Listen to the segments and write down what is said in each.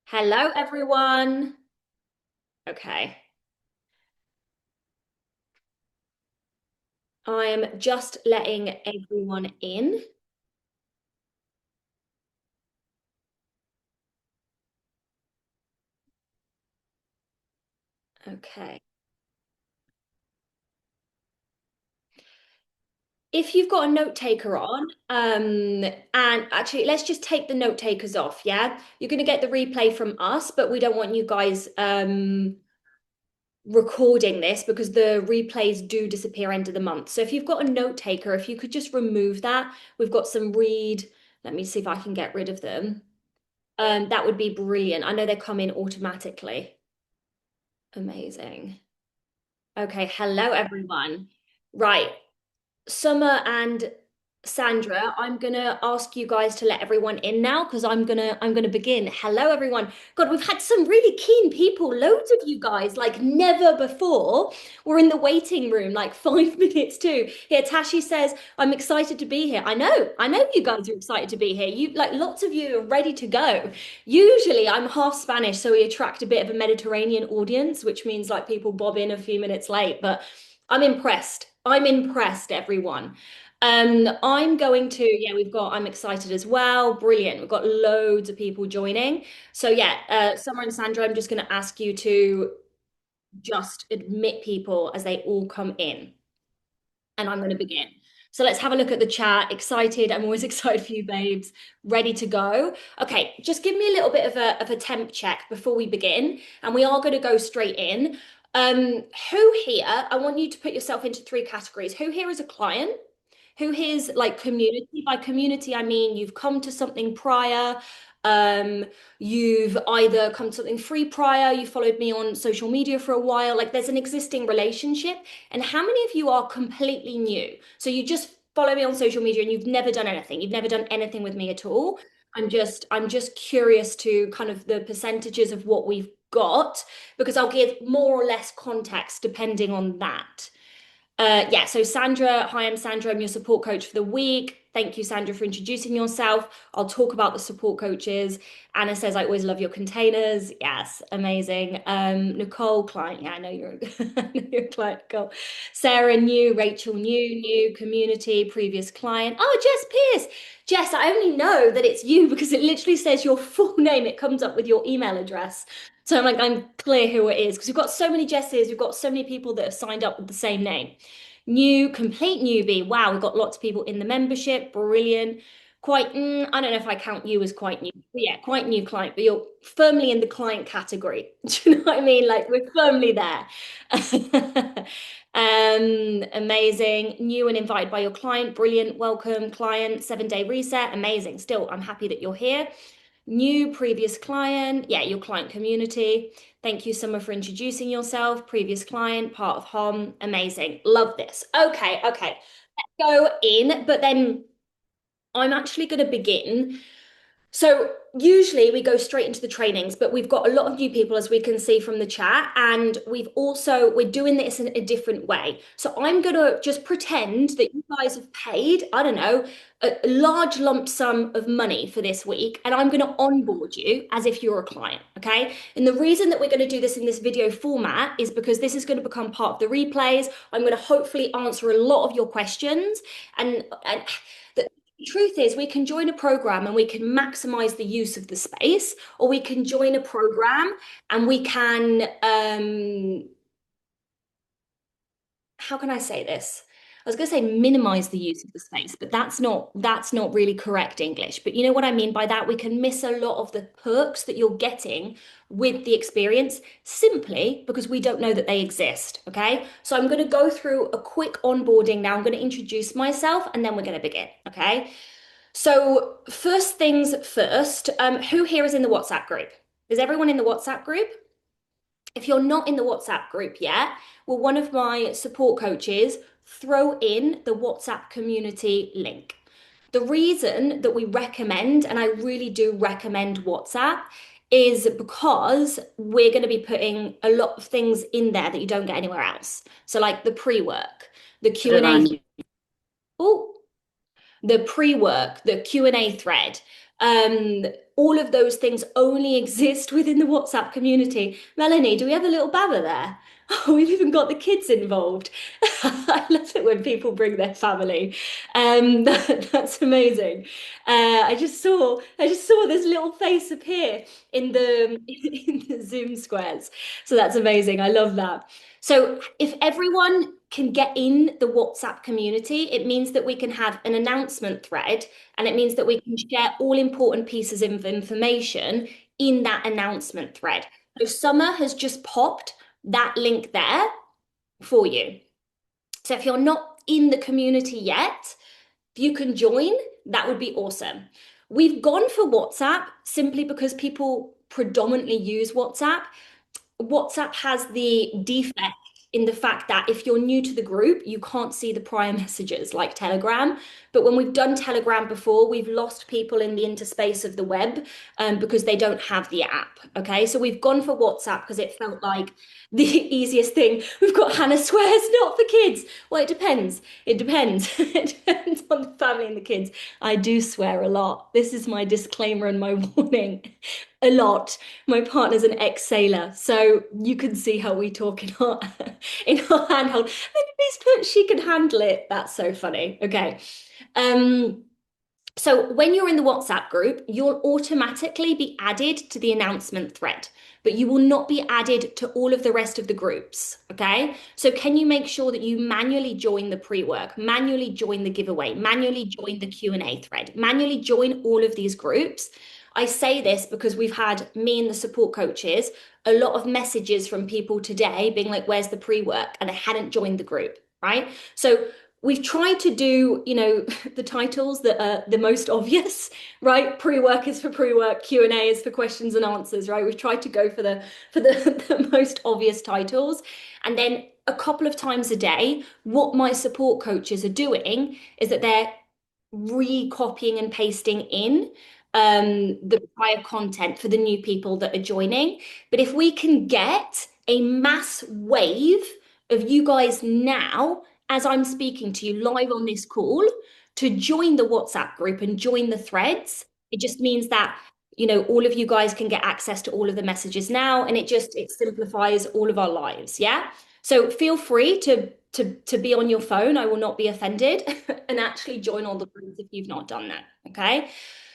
Hello, everyone. Okay, I'm just letting everyone in. Okay. If you've got a note taker on, and actually, let's just take the note takers off, yeah? You're going to get the replay from us, but we don't want you guys recording this because the replays do disappear end of the month. So if you've got a note taker, if you could just remove that, we've got some read. Let me see if I can get rid of them. That would be brilliant. I know they come in automatically. Amazing. Okay, hello everyone. Right, Summer and Sandra, I'm gonna ask you guys to let everyone in now because I'm gonna begin. Hello everyone. God, we've had some really keen people, loads of you guys, like never before. We're in the waiting room, like 5 minutes too. Here, Tashi says, I'm excited to be here. I know you guys are excited to be here. You like lots of you are ready to go. Usually I'm half Spanish, so we attract a bit of a Mediterranean audience, which means like people bob in a few minutes late, but I'm impressed. I'm impressed, everyone. I'm going to, yeah, I'm excited as well. Brilliant. We've got loads of people joining. So, yeah, Summer and Sandra, I'm just going to ask you to just admit people as they all come in. And I'm going to begin. So let's have a look at the chat. Excited. I'm always excited for you, babes. Ready to go. Okay, just give me a little bit of a temp check before we begin. And we are going to go straight in. Who here, I want you to put yourself into three categories. Who here is a client? Who here's like community? By community, I mean you've come to something prior. Um, you've either come to something free prior, you followed me on social media for a while, like there's an existing relationship. And how many of you are completely new? So you just follow me on social media and you've never done anything. You've never done anything with me at all. I'm just curious to kind of the percentages of what we've got because I'll give more or less context depending on that. Yeah, so Sandra, hi, I'm Sandra. I'm your support coach for the week. Thank you, Sandra, for introducing yourself. I'll talk about the support coaches. Anna says, I always love your containers. Yes, amazing. Nicole, client. Yeah, I know you're, I know you're a client, Nicole. Sarah, new. Rachel, new community, previous client. Oh, Jess Pierce. Jess, I only know that it's you because it literally says your full name. It comes up with your email address. So I'm like, I'm clear who it is because we've got so many Jesses, we've got so many people that have signed up with the same name. New, complete newbie. Wow, we've got lots of people in the membership. Brilliant. Quite, I don't know if I count you as quite new. But yeah, quite new client, but you're firmly in the client category. Do you know what I mean? Like we're firmly there. Amazing. New and invited by your client. Brilliant. Welcome, client. 7-day reset. Amazing. Still, I'm happy that you're here. New previous client. Yeah, your client community. Thank you, Summer, for introducing yourself. Previous client, part of HOM. Amazing. Love this. Okay. Go in, but then I'm actually going to begin. So usually we go straight into the trainings, but we've got a lot of new people, as we can see from the chat, and we're doing this in a different way. So I'm gonna just pretend that you guys have paid, I don't know, a large lump sum of money for this week, and I'm gonna onboard you as if you're a client, okay? And the reason that we're gonna do this in this video format is because this is gonna become part of the replays. I'm gonna hopefully answer a lot of your questions, and the truth is, we can join a program and we can maximize the use of the space, or we can join a program and we can, how can I say this? I was going to say minimize the use of the space, but that's not really correct English. But you know what I mean by that? We can miss a lot of the perks that you're getting with the experience simply because we don't know that they exist. Okay. So I'm going to go through a quick onboarding now. I'm going to introduce myself and then we're going to begin. Okay. So, first things first, who here is in the WhatsApp group? Is everyone in the WhatsApp group? If you're not in the WhatsApp group yet, will one of my support coaches throw in the WhatsApp community link? The reason that we recommend, and I really do recommend WhatsApp, is because we're going to be putting a lot of things in there that you don't get anywhere else. So, like the pre-work, the Q&A. Oh, the pre-work, the Q&A thread, Um, all of those things only exist within the WhatsApp community. Melanie, do we have a little babber there? Oh, we've even got the kids involved. I love it when people bring their family. That's amazing. I just saw this little face appear in the in the Zoom squares. So that's amazing. I love that. So if everyone can get in the WhatsApp community, it means that we can have an announcement thread, and it means that we can share all important pieces of information in that announcement thread. So Summer has just popped that link there for you. So if you're not in the community yet, if you can join, that would be awesome. We've gone for WhatsApp simply because people predominantly use WhatsApp. WhatsApp has the defect in the fact that if you're new to the group, you can't see the prior messages like Telegram. But when we've done Telegram before, we've lost people in the interspace of the web because they don't have the app. Okay, so we've gone for WhatsApp because it felt like the easiest thing. We've got Hannah swears not for kids. Well, it depends. It depends. It depends on the family and the kids. I do swear a lot. This is my disclaimer and my warning. A lot. My partner's an ex-sailor, so you can see how we talk in our in our handhold. And at least she can handle it. That's so funny. Okay. Um, so when you're in the WhatsApp group, you'll automatically be added to the announcement thread, but you will not be added to all of the rest of the groups. Okay. So can you make sure that you manually join the pre-work, manually join the giveaway, manually join the Q&A thread, manually join all of these groups? I say this because we've had me and the support coaches, a lot of messages from people today being like, where's the pre-work? And I hadn't joined the group, right? So we've tried to do, the titles that are the most obvious, right? Pre-work is for pre-work, Q&A is for questions and answers, right? We've tried to go for the most obvious titles. And then a couple of times a day, what my support coaches are doing is that they're recopying and pasting in the prior content for the new people that are joining. But if we can get a mass wave of you guys now, as I'm speaking to you live on this call, to join the WhatsApp group and join the threads, it just means that all of you guys can get access to all of the messages now, and it simplifies all of our lives. Yeah. So feel free to be on your phone. I will not be offended, and actually join all the groups if you've not done that. Okay.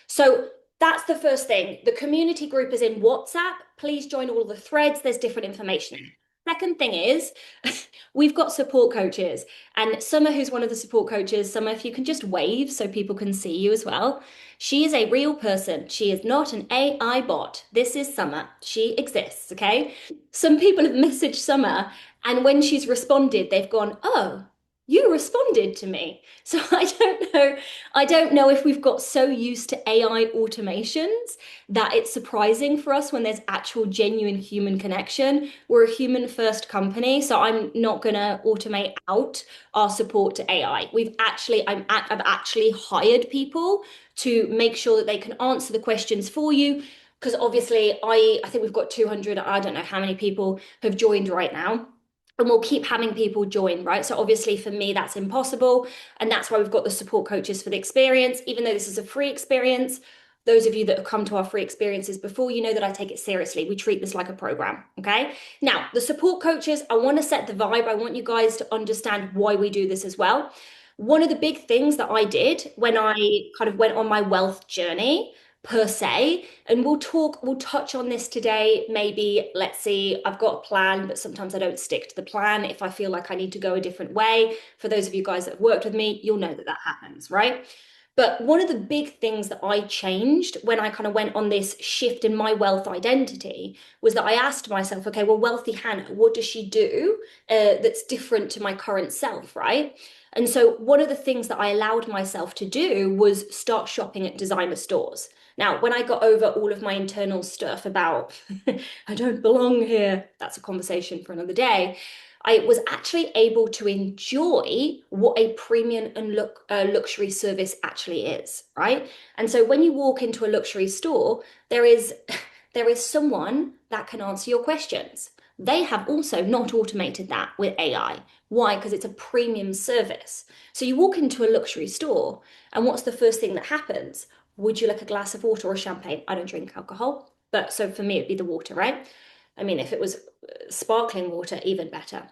So that's the first thing. The community group is in WhatsApp. Please join all the threads. There's different information. Second thing is we've got support coaches, and Summer, who's one of the support coaches, Summer, if you can just wave so people can see you as well. She is a real person. She is not an AI bot. This is Summer. She exists, okay? Some people have messaged Summer, and when she's responded, they've gone, oh, you responded to me. So I don't know if we've got so used to AI automations that it's surprising for us when there's actual genuine human connection. We're a human first company, so I'm not going to automate out our support to AI. I've actually hired people to make sure that they can answer the questions for you, because obviously I think we've got 200, I don't know how many people have joined right now. And we'll keep having people join, right? So obviously for me, that's impossible. And that's why we've got the support coaches for the experience. Even though this is a free experience, those of you that have come to our free experiences before, you know that I take it seriously. We treat this like a program, okay? Now, the support coaches, I want to set the vibe. I want you guys to understand why we do this as well. One of the big things that I did when I kind of went on my wealth journey per se, and we'll touch on this today. Maybe, let's see, I've got a plan, but sometimes I don't stick to the plan if I feel like I need to go a different way. For those of you guys that have worked with me, you'll know that that happens, right? But one of the big things that I changed when I kind of went on this shift in my wealth identity was that I asked myself, okay, well, wealthy Hannah, what does she do that's different to my current self, right? And so one of the things that I allowed myself to do was start shopping at designer stores. Now, when I got over all of my internal stuff about I don't belong here, that's a conversation for another day. I was actually able to enjoy what a premium and luxury service actually is, right? And so when you walk into a luxury store, there is someone that can answer your questions. They have also not automated that with AI. Why? Because it's a premium service. So you walk into a luxury store, and what's the first thing that happens? Would you like a glass of water or champagne? I don't drink alcohol, but so for me, it'd be the water, right? I mean, if it was sparkling water, even better.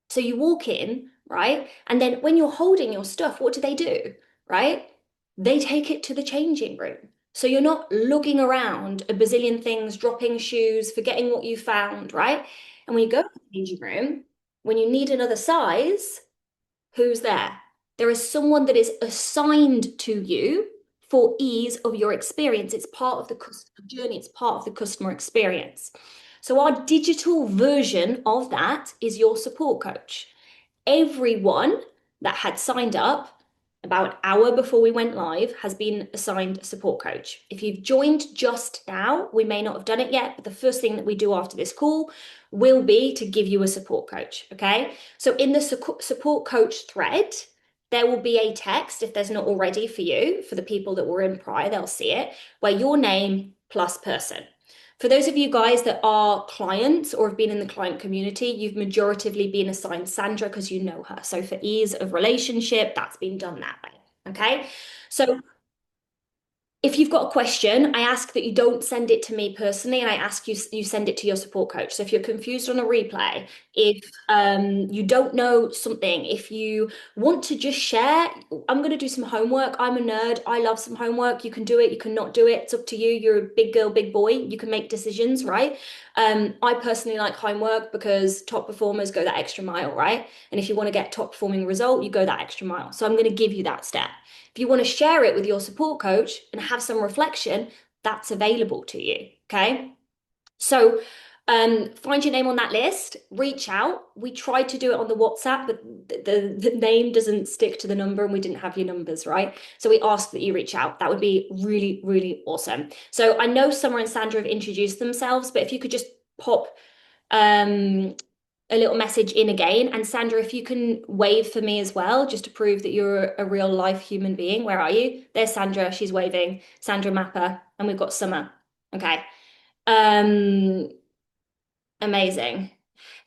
So you walk in, right? And then when you're holding your stuff, what do? Right? They take it to the changing room. So you're not lugging around a bazillion things, dropping shoes, forgetting what you found, right? And when you go to the changing room, when you need another size, who's there? There is someone that is assigned to you for ease of your experience. It's part of the customer journey, it's part of the customer experience. So, our digital version of that is your support coach. Everyone that had signed up about an hour before we went live has been assigned a support coach. If you've joined just now, we may not have done it yet, but the first thing that we do after this call will be to give you a support coach. Okay. So in the support coach thread, there will be a text, if there's not already for you, for the people that were in prior, they'll see it, where your name plus person. For those of you guys that are clients or have been in the client community, you've majoritively been assigned Sandra because you know her. So for ease of relationship, that's been done that way. Okay. So if you've got a question, I ask that you don't send it to me personally, and I ask you send it to your support coach. So if you're confused on a replay, if you don't know something, if you want to just share, I'm going to do some homework. I'm a nerd. I love some homework. You can do it. You can not do it. It's up to you. You're a big girl, big boy. You can make decisions, right? I personally like homework because top performers go that extra mile, right? And if you want to get top performing result, you go that extra mile. So I'm going to give you that step. If you want to share it with your support coach and have some reflection, that's available to you. Okay. So find your name on that list, reach out. We tried to do it on the WhatsApp, but the name doesn't stick to the number and we didn't have your numbers, right? So we ask that you reach out. That would be really, really awesome. So I know Summer and Sandra have introduced themselves, but if you could just pop um, a little message in again. And Sandra, if you can wave for me as well, just to prove that you're a real life human being. Where are you? There's Sandra. She's waving. Sandra Mapper. And we've got Summer. Okay. Um, Amazing.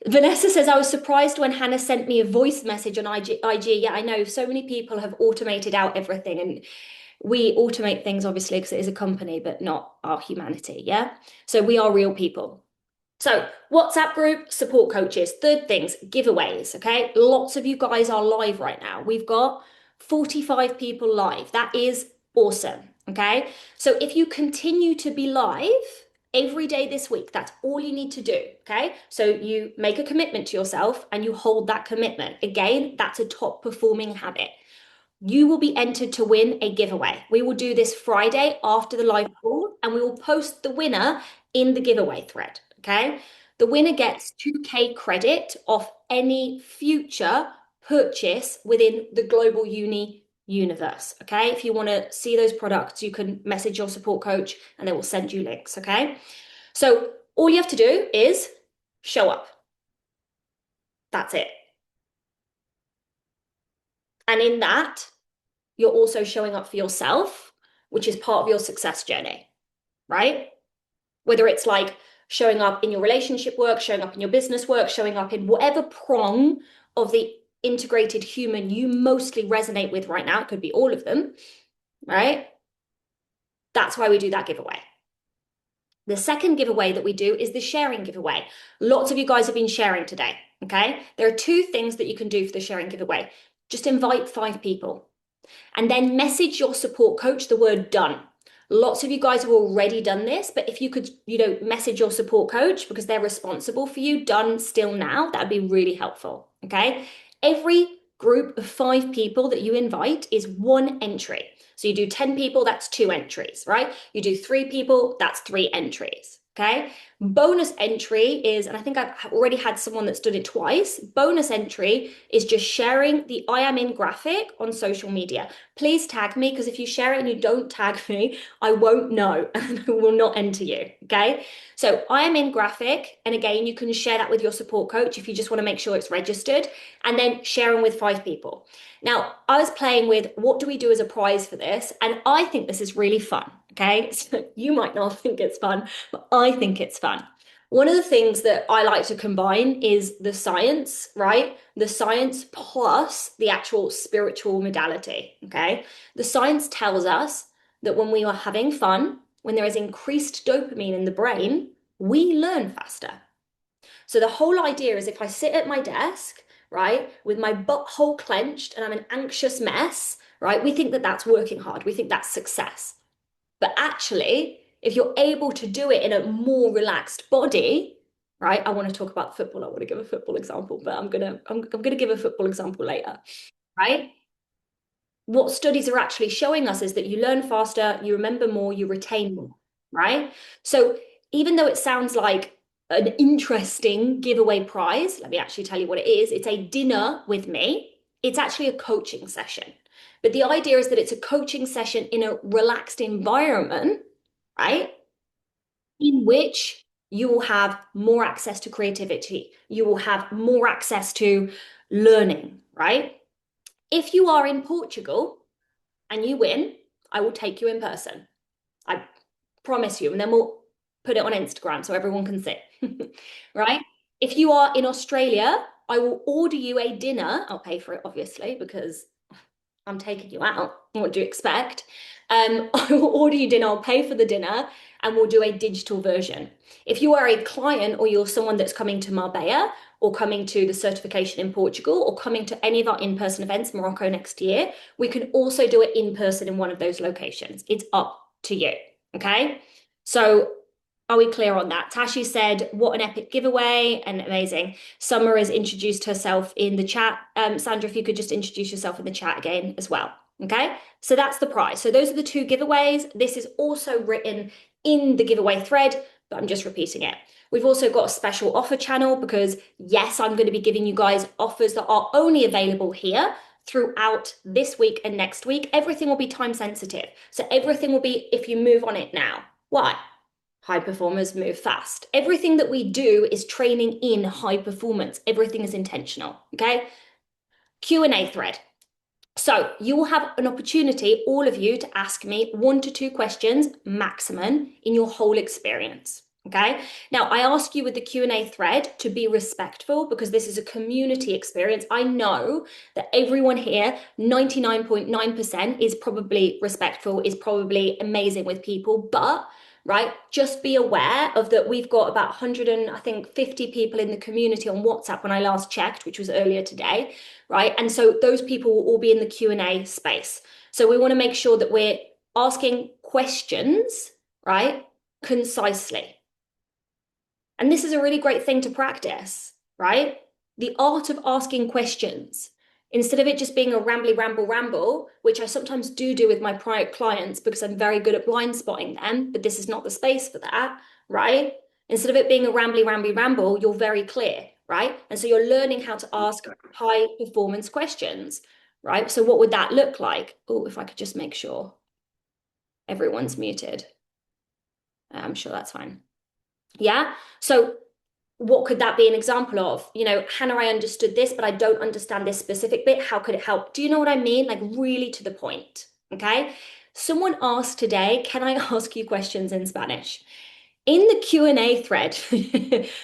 Vanessa says, I was surprised when Hannah sent me a voice message on IG. Yeah, I know so many people have automated out everything, and we automate things obviously because it is a company, but not our humanity. Yeah. So we are real people. So, WhatsApp group, support coaches. Third things, giveaways. Okay. Lots of you guys are live right now. We've got 45 people live. That is awesome. Okay. So, if you continue to be live every day this week, that's all you need to do. Okay. So, you make a commitment to yourself and you hold that commitment. Again, that's a top performing habit. You will be entered to win a giveaway. We will do this Friday after the live call and we will post the winner in the giveaway thread. Okay. The winner gets 2K credit off any future purchase within the Global Uni universe. Okay. If you want to see those products, you can message your support coach and they will send you links. Okay. So all you have to do is show up. That's it. And in that, you're also showing up for yourself, which is part of your success journey, right? Whether it's like showing up in your relationship work, showing up in your business work, showing up in whatever prong of the integrated human you mostly resonate with right now, it could be all of them, right? That's why we do that giveaway. The second giveaway that we do is the sharing giveaway. Lots of you guys have been sharing today, okay? There are two things that you can do for the sharing giveaway. Just invite 5 people and then message your support coach the word done. Lots of you guys have already done this, but if you could, message your support coach because they're responsible for you, done still now, that'd be really helpful. Okay. Every group of 5 people that you invite is 1 entry. So you do 10 people, that's 2 entries, right? You do 3 people, that's 3 entries. Okay. Bonus entry is, and I think I've already had someone that's done it twice. Bonus entry is just sharing the I am in graphic on social media. Please tag me because if you share it and you don't tag me, I won't know and I will not enter you. Okay. So I am in graphic. And again, you can share that with your support coach if you just want to make sure it's registered and then sharing with 5 people. Now, I was playing with what do we do as a prize for this? And I think this is really fun. Okay. So you might not think it's fun, but I think it's fun. One of the things that I like to combine is the science, right? The science plus the actual spiritual modality. Okay. The science tells us that when we are having fun, when there is increased dopamine in the brain, we learn faster. So the whole idea is if I sit at my desk, right, with my butthole clenched and I'm an anxious mess, right, we think that that's working hard. We think that's success. But actually, if you're able to do it in a more relaxed body, right? I want to talk about football. I want to give a football example, but I'm gonna give a football example later, right? What studies are actually showing us is that you learn faster, you remember more, you retain more, right? So even though it sounds like an interesting giveaway prize, let me actually tell you what it is. It's a dinner with me. It's actually a coaching session. But the idea is that it's a coaching session in a relaxed environment, right? In which you will have more access to creativity. You will have more access to learning, right? If you are in Portugal, and you win, I will take you in person. I promise you. And then we'll put it on Instagram so everyone can see. Right? If you are in Australia, I will order you a dinner. I'll pay for it, obviously, because I'm taking you out. What do you expect? I will order you dinner, I'll pay for the dinner, and we'll do a digital version. If you are a client or you're someone that's coming to Marbella or coming to the certification in Portugal or coming to any of our in-person events, Morocco next year, we can also do it in person in one of those locations. It's up to you. Okay. So are we clear on that? Tashi said, what an epic giveaway and amazing. Summer has introduced herself in the chat. Sandra, if you could just introduce yourself in the chat again as well. Okay, so that's the prize. So those are the two giveaways. This is also written in the giveaway thread, but I'm just repeating it. We've also got a special offer channel because, yes, I'm going to be giving you guys offers that are only available here throughout this week and next week. Everything will be time sensitive. So everything will be if you move on it now. Why? High performers move fast. Everything that we do is training in high performance. Everything is intentional, okay? Q&A thread. So you will have an opportunity, all of you, to ask me 1 to 2 questions maximum in your whole experience. Okay. Now I ask you with the Q&A thread to be respectful because this is a community experience. I know that everyone here, 99.9% is probably respectful, is probably amazing with people, but right, just be aware of that we've got about 100 and I think 50 people in the community on WhatsApp when I last checked, which was earlier today, right? And so those people will all be in the Q&A space. So we want to make sure that we're asking questions, right, concisely. And this is a really great thing to practice, right? The art of asking questions. Instead of it just being a rambly ramble, which I sometimes do with my private clients because I'm very good at blind spotting them, but this is not the space for that, right? Instead of it being a rambly ramble, you're very clear, right? And so you're learning how to ask high performance questions, right? So what would that look like? Oh, if I could just make sure everyone's muted. I'm sure that's fine. Yeah. So what could that be an example of? You know, Hannah, I understood this, but I don't understand this specific bit. How could it help? Do you know what I mean? Like really to the point. Okay. Someone asked today, can I ask you questions in Spanish? In the Q&A thread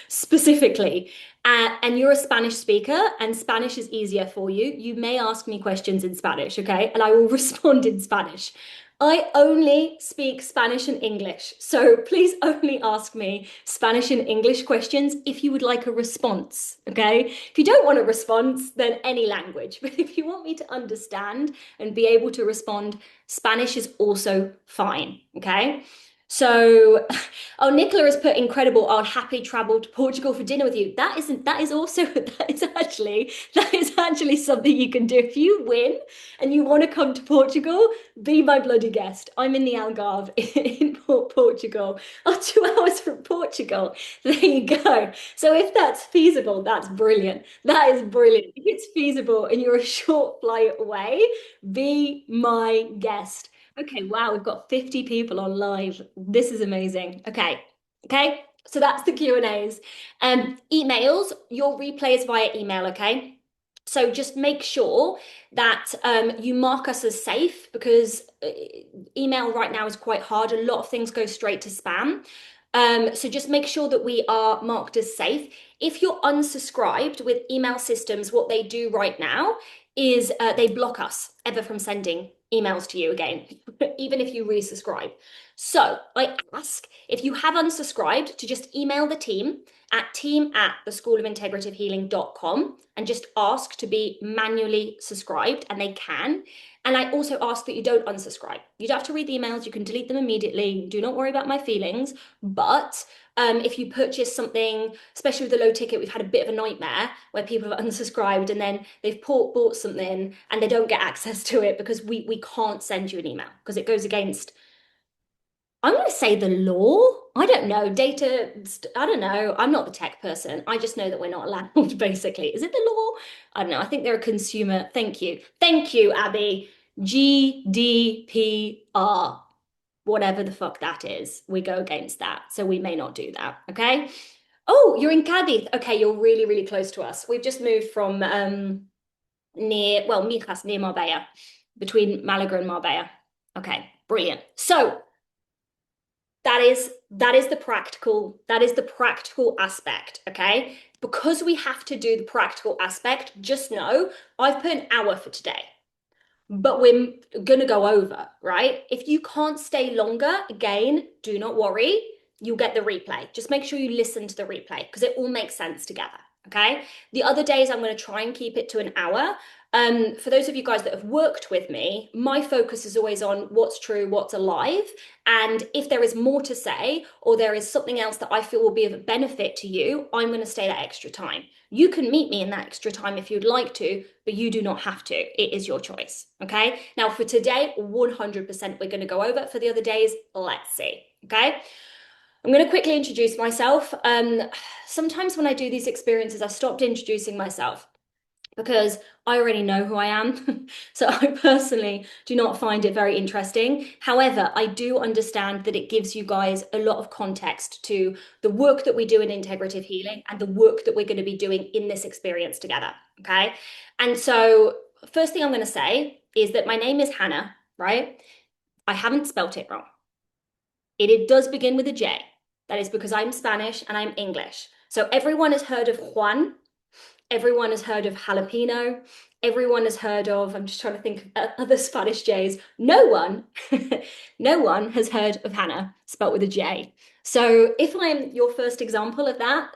specifically, and you're a Spanish speaker and Spanish is easier for you, you may ask me questions in Spanish, okay? And I will respond in Spanish. I only speak Spanish and English, so please only ask me Spanish and English questions if you would like a response, okay? If you don't want a response, then any language. But if you want me to understand and be able to respond, Spanish is also fine, okay? So, oh, Nicola has put incredible. I'll happily travel to Portugal for dinner with you. That is also that is actually something you can do. If you win and you want to come to Portugal, be my bloody guest. I'm in the Algarve in Portugal. Oh, 2 hours from Portugal. There you go. So if that's feasible, that's brilliant. That is brilliant. If it's feasible and you're a short flight away, be my guest. Okay, wow, we've got 50 people on live. This is amazing. Okay, okay. So that's the Q&As. Emails, your replay is via email, okay? So just make sure that you mark us as safe because email right now is quite hard. A lot of things go straight to spam. So just make sure that we are marked as safe. If you're unsubscribed with email systems, what they do right now is they block us ever from sending emails to you again, even if you resubscribe. So I ask if you have unsubscribed to just email the team at theschoolofintegrativehealing.com and just ask to be manually subscribed, and they can. And I also ask that you don't unsubscribe. You don't have to read the emails, you can delete them immediately. Do not worry about my feelings. But if you purchase something, especially with the low ticket, we've had a bit of a nightmare where people have unsubscribed and then they've bought something and they don't get access to it because we can't send you an email because it goes against, I'm going to say, the law. I don't know. Data, I don't know. I'm not the tech person. I just know that we're not allowed, basically. Is it the law? I don't know. I think they're a consumer. Thank you. Thank you, Abby. GDPR, whatever the fuck that is. We go against that. So we may not do that. Okay. Oh, you're in Cadiz. Okay, you're really, really close to us. We've just moved from Mijas, near Marbella, between Malaga and Marbella. Okay, brilliant. So that is the practical aspect, okay? Because we have to do the practical aspect, just know I've put an hour for today, but we're gonna go over, right? If you can't stay longer, again, do not worry. You'll get the replay. Just make sure you listen to the replay because it all makes sense together, okay? The other days, I'm going to try and keep it to an hour. For those of you guys that have worked with me, my focus is always on what's true, what's alive. And if there is more to say, or there is something else that I feel will be of benefit to you, I'm going to stay that extra time. You can meet me in that extra time if you'd like to, but you do not have to. It is your choice. Okay. Now, for today, 100% we're going to go over. For the other days, let's see. Okay. I'm going to quickly introduce myself. Sometimes when I do these experiences, I've stopped introducing myself because I already know who I am. So I personally do not find it very interesting. However, I do understand that it gives you guys a lot of context to the work that we do in integrative healing and the work that we're going to be doing in this experience together. Okay. And so, first thing I'm going to say is that my name is Hannah, right? I haven't spelt it wrong. It does begin with a J. That is because I'm Spanish and I'm English. So everyone has heard of Juan. Everyone has heard of jalapeno. Everyone has heard of, I'm just trying to think of other Spanish J's. No one, no one has heard of Hannah, spelt with a J. So if I'm your first example of that,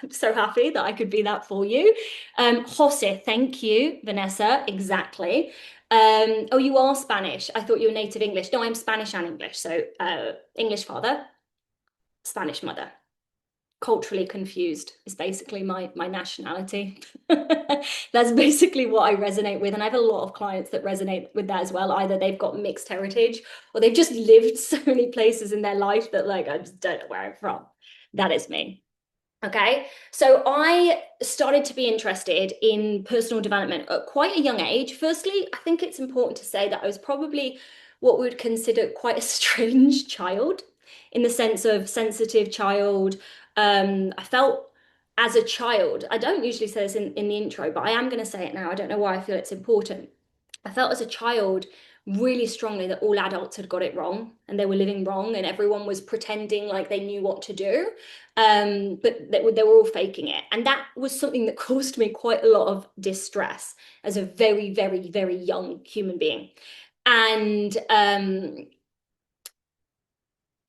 I'm so happy that I could be that for you. Jose, thank you, Vanessa, exactly. Oh, you are Spanish. I thought you were native English. No, I'm Spanish and English. So English father, Spanish mother. Culturally confused is basically my nationality. That's basically what I resonate with. And I have a lot of clients that resonate with that as well. Either they've got mixed heritage or they've just lived so many places in their life that, like, I just don't know where I'm from. That is me. Okay, so I started to be interested in personal development at quite a young age. Firstly, I think it's important to say that I was probably what we would consider quite a strange child, in the sense of sensitive child. I felt as a child, I don't usually say this in the intro, but I am going to say it now. I don't know why I feel it's important. I felt as a child really strongly that all adults had got it wrong and they were living wrong and everyone was pretending like they knew what to do. But they were all faking it. And that was something that caused me quite a lot of distress as a very, very, very young human being. And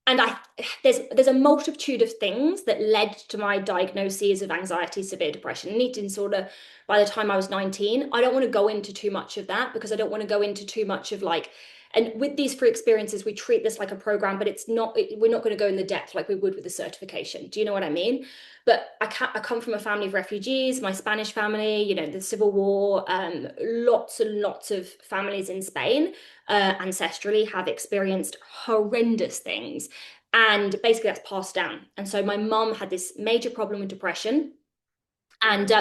and I there's a multitude of things that led to my diagnoses of anxiety, severe depression, and eating disorder by the time I was 19. I don't want to go into too much of that because I don't want to go into too much of, like, and with these free experiences, we treat this like a program, but it's not, we're not going to go in the depth like we would with a certification. Do you know what I mean? But I come from a family of refugees, my Spanish family, you know, the Civil War, lots and lots of families in Spain ancestrally have experienced horrendous things. And basically that's passed down. And so my mum had this major problem with depression. And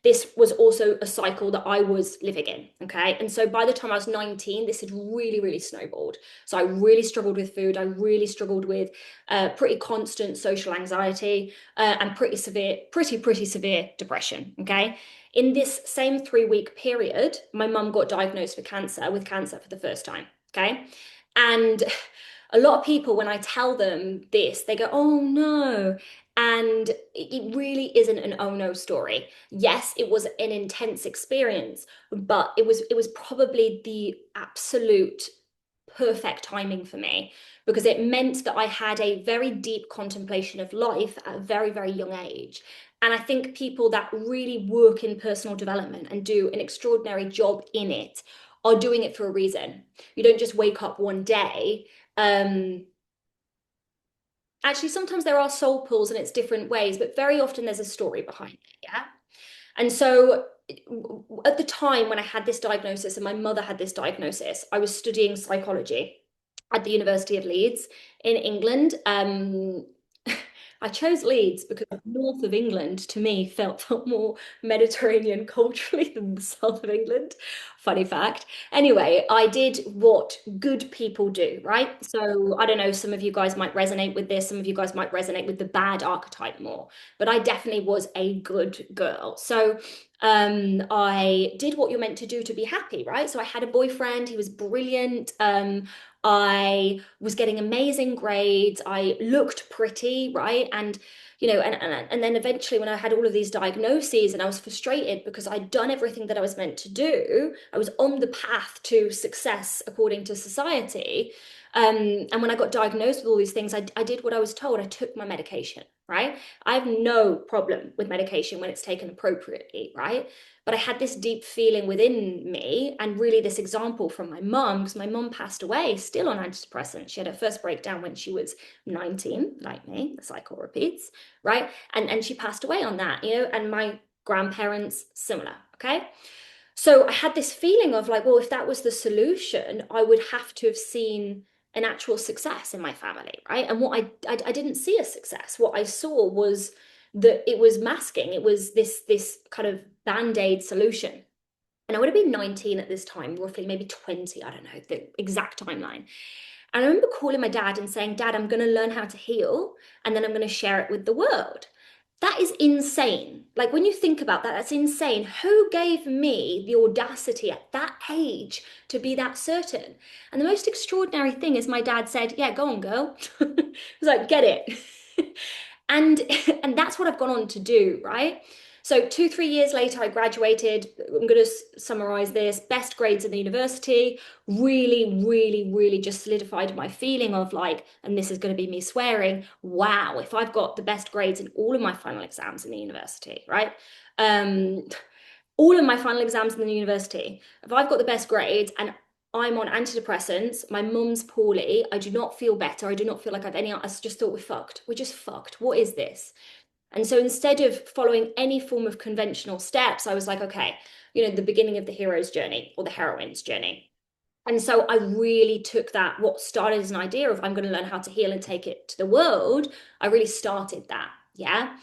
this was also a cycle that I was living in. Okay. And so by the time I was 19, this had really, really snowballed. So I really struggled with food. I really struggled with pretty constant social anxiety and pretty severe depression. Okay. In this same 3-week period, my mum got diagnosed with cancer for the first time. Okay. And a lot of people, when I tell them this, they go, oh no. And it really isn't an oh no story. Yes, it was an intense experience, but it was probably the absolute perfect timing for me because it meant that I had a very deep contemplation of life at a very, very young age. And I think people that really work in personal development and do an extraordinary job in it are doing it for a reason. You don't just wake up one day. Actually, sometimes there are soul pulls and it's different ways, but very often there's a story behind it. Yeah. And so at the time when I had this diagnosis and my mother had this diagnosis, I was studying psychology at the University of Leeds in England. I chose Leeds because north of England to me felt more Mediterranean culturally than the south of England. Funny fact. Anyway, I did what good people do, right? So I don't know, some of you guys might resonate with this, some of you guys might resonate with the bad archetype more, but I definitely was a good girl. So I did what you're meant to do to be happy, right? So I had a boyfriend, he was brilliant. I was getting amazing grades. I looked pretty, right? And then eventually when I had all of these diagnoses and I was frustrated because I'd done everything that I was meant to do, I was on the path to success according to society. And when I got diagnosed with all these things, I did what I was told. I took my medication, right? I have no problem with medication when it's taken appropriately, right? But I had this deep feeling within me, and really this example from my mum, because my mum passed away still on antidepressants. She had her first breakdown when she was 19, like me, the cycle repeats, right? And she passed away on that, and my grandparents, similar, okay? So I had this feeling of like, well, if that was the solution, I would have to have seen an actual success in my family, right? And what I didn't see a success. What I saw was that it was masking. It was this kind of band-aid solution. And I would have been 19 at this time, roughly, maybe 20, I don't know the exact timeline. And I remember calling my dad and saying, Dad, I'm going to learn how to heal and then I'm going to share it with the world. That is insane. Like when you think about that, that's insane. Who gave me the audacity at that age to be that certain? And the most extraordinary thing is my dad said, yeah, go on, girl. I was like, get it. and and that's what I've gone on to do, right? So 2, 3 years later, I graduated. I'm going to summarize this. Best grades in the university, really, really, really just solidified my feeling of like, and this is going to be me swearing, wow, if I've got the best grades in all of my final exams in the university, right? Um, all of my final exams in the university, if I've got the best grades and I'm on antidepressants, my mum's poorly, I do not feel better, I do not feel like I've any, I just thought we're fucked. We're just fucked. What is this? And so instead of following any form of conventional steps, I was like, okay, the beginning of the hero's journey or the heroine's journey. And so I really took that, what started as an idea of I'm going to learn how to heal and take it to the world. I really started that. Yeah.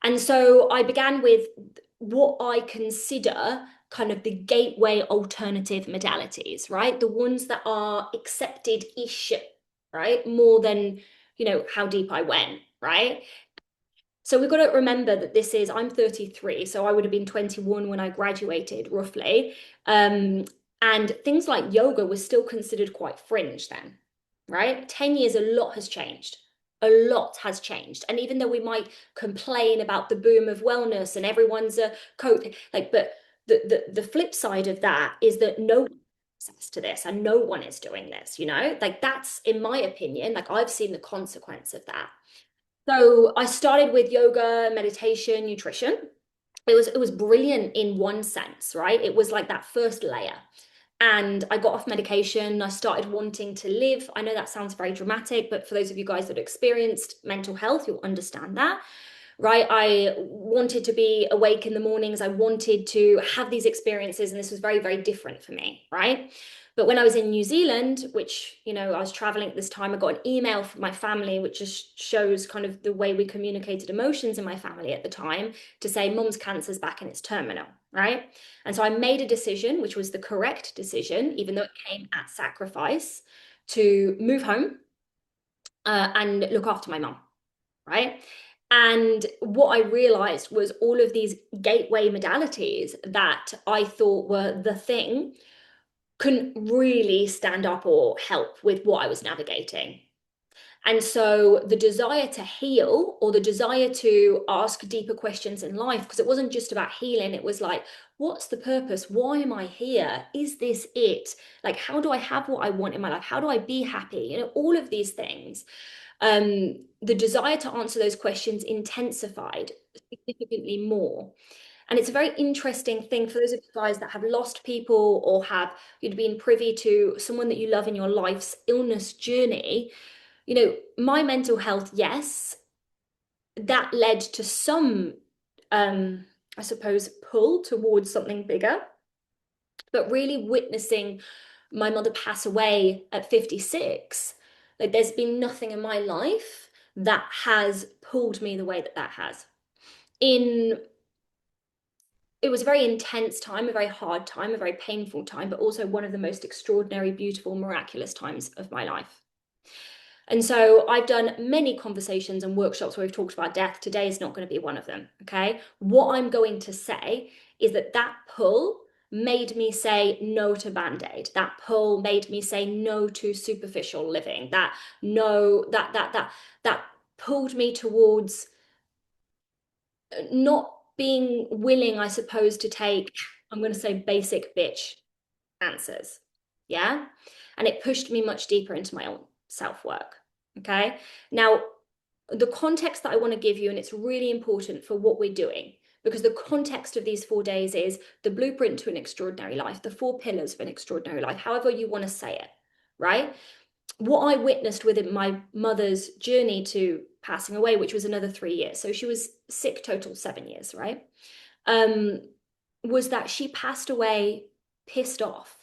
And so I began with what I consider kind of the gateway alternative modalities, right? The ones that are accepted-ish, right? More than, how deep I went, right? So we've got to remember that I'm 33, so I would have been 21 when I graduated, roughly. And things like yoga was still considered quite fringe then, right? 10 years, a lot has changed. A lot has changed. And even though we might complain about the boom of wellness and everyone's a coach, but the flip side of that is that no one has access to this and no one is doing this, Like that's, in my opinion, like I've seen the consequence of that. So I started with yoga, meditation, nutrition. It was brilliant in one sense, right? It was like that first layer. And I got off medication. I started wanting to live. I know that sounds very dramatic, but for those of you guys that experienced mental health, you'll understand that, right? I wanted to be awake in the mornings. I wanted to have these experiences, and this was very, very different for me, right? But when I was in New Zealand, which, I was traveling at this time, I got an email from my family, which just shows kind of the way we communicated emotions in my family at the time, to say, Mum's cancer's back and it's terminal, right? And so I made a decision, which was the correct decision, even though it came at sacrifice, to move home and look after my mum, right? And what I realized was all of these gateway modalities that I thought were the thing couldn't really stand up or help with what I was navigating. And so the desire to heal, or the desire to ask deeper questions in life, because it wasn't just about healing, it was like, what's the purpose? Why am I here? Is this it? Like, how do I have what I want in my life? How do I be happy? You know, all of these things. The desire to answer those questions intensified significantly more. And it's a very interesting thing for those of you guys that have lost people, or have you'd been privy to someone that you love in your life's illness journey. You know, my mental health, yes, that led to some, I suppose, pull towards something bigger. But really witnessing my mother pass away at 56, like there's been nothing in my life that has pulled me the way that that has. In It was a very intense time, a very hard time, a very painful time, but also one of the most extraordinary, beautiful, miraculous times of my life. And so I've done many conversations and workshops where we've talked about death. Today is not going to be one of them. Okay. What I'm going to say is that that pull made me say no to band-aid. That pull made me say no to superficial living. That no, that pulled me towards not being willing, I suppose, to take, I'm going to say, basic bitch answers. Yeah. And it pushed me much deeper into my own self-work. Okay. Now, the context that I want to give you, and it's really important for what we're doing, because the context of these 4 days is the blueprint to an extraordinary life, the 4 pillars of an extraordinary life, however you want to say it, right? What I witnessed within my mother's journey to passing away, which was another 3 years. So she was sick total 7 years, right? Um, was that she passed away pissed off.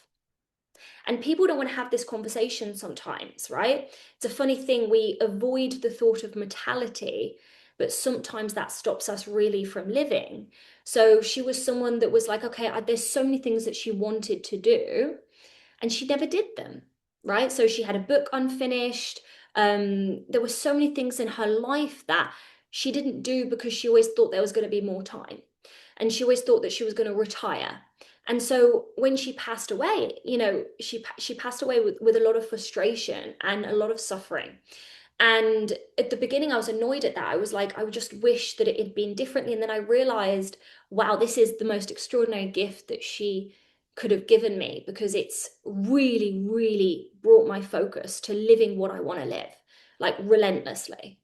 And people don't want to have this conversation sometimes, right? It's a funny thing. We avoid the thought of mortality, but sometimes that stops us really from living. So she was someone that was like, okay, there's so many things that she wanted to do, and she never did them, right? So she had a book unfinished. There were so many things in her life that she didn't do because she always thought there was going to be more time. And she always thought that she was going to retire. And so when she passed away, you know, she passed away with a lot of frustration and a lot of suffering. And at the beginning, I was annoyed at that. I was like, I would just wish that it had been differently. And then I realized, wow, this is the most extraordinary gift that she could have given me, because it's really, really brought my focus to living what I want to live, like relentlessly,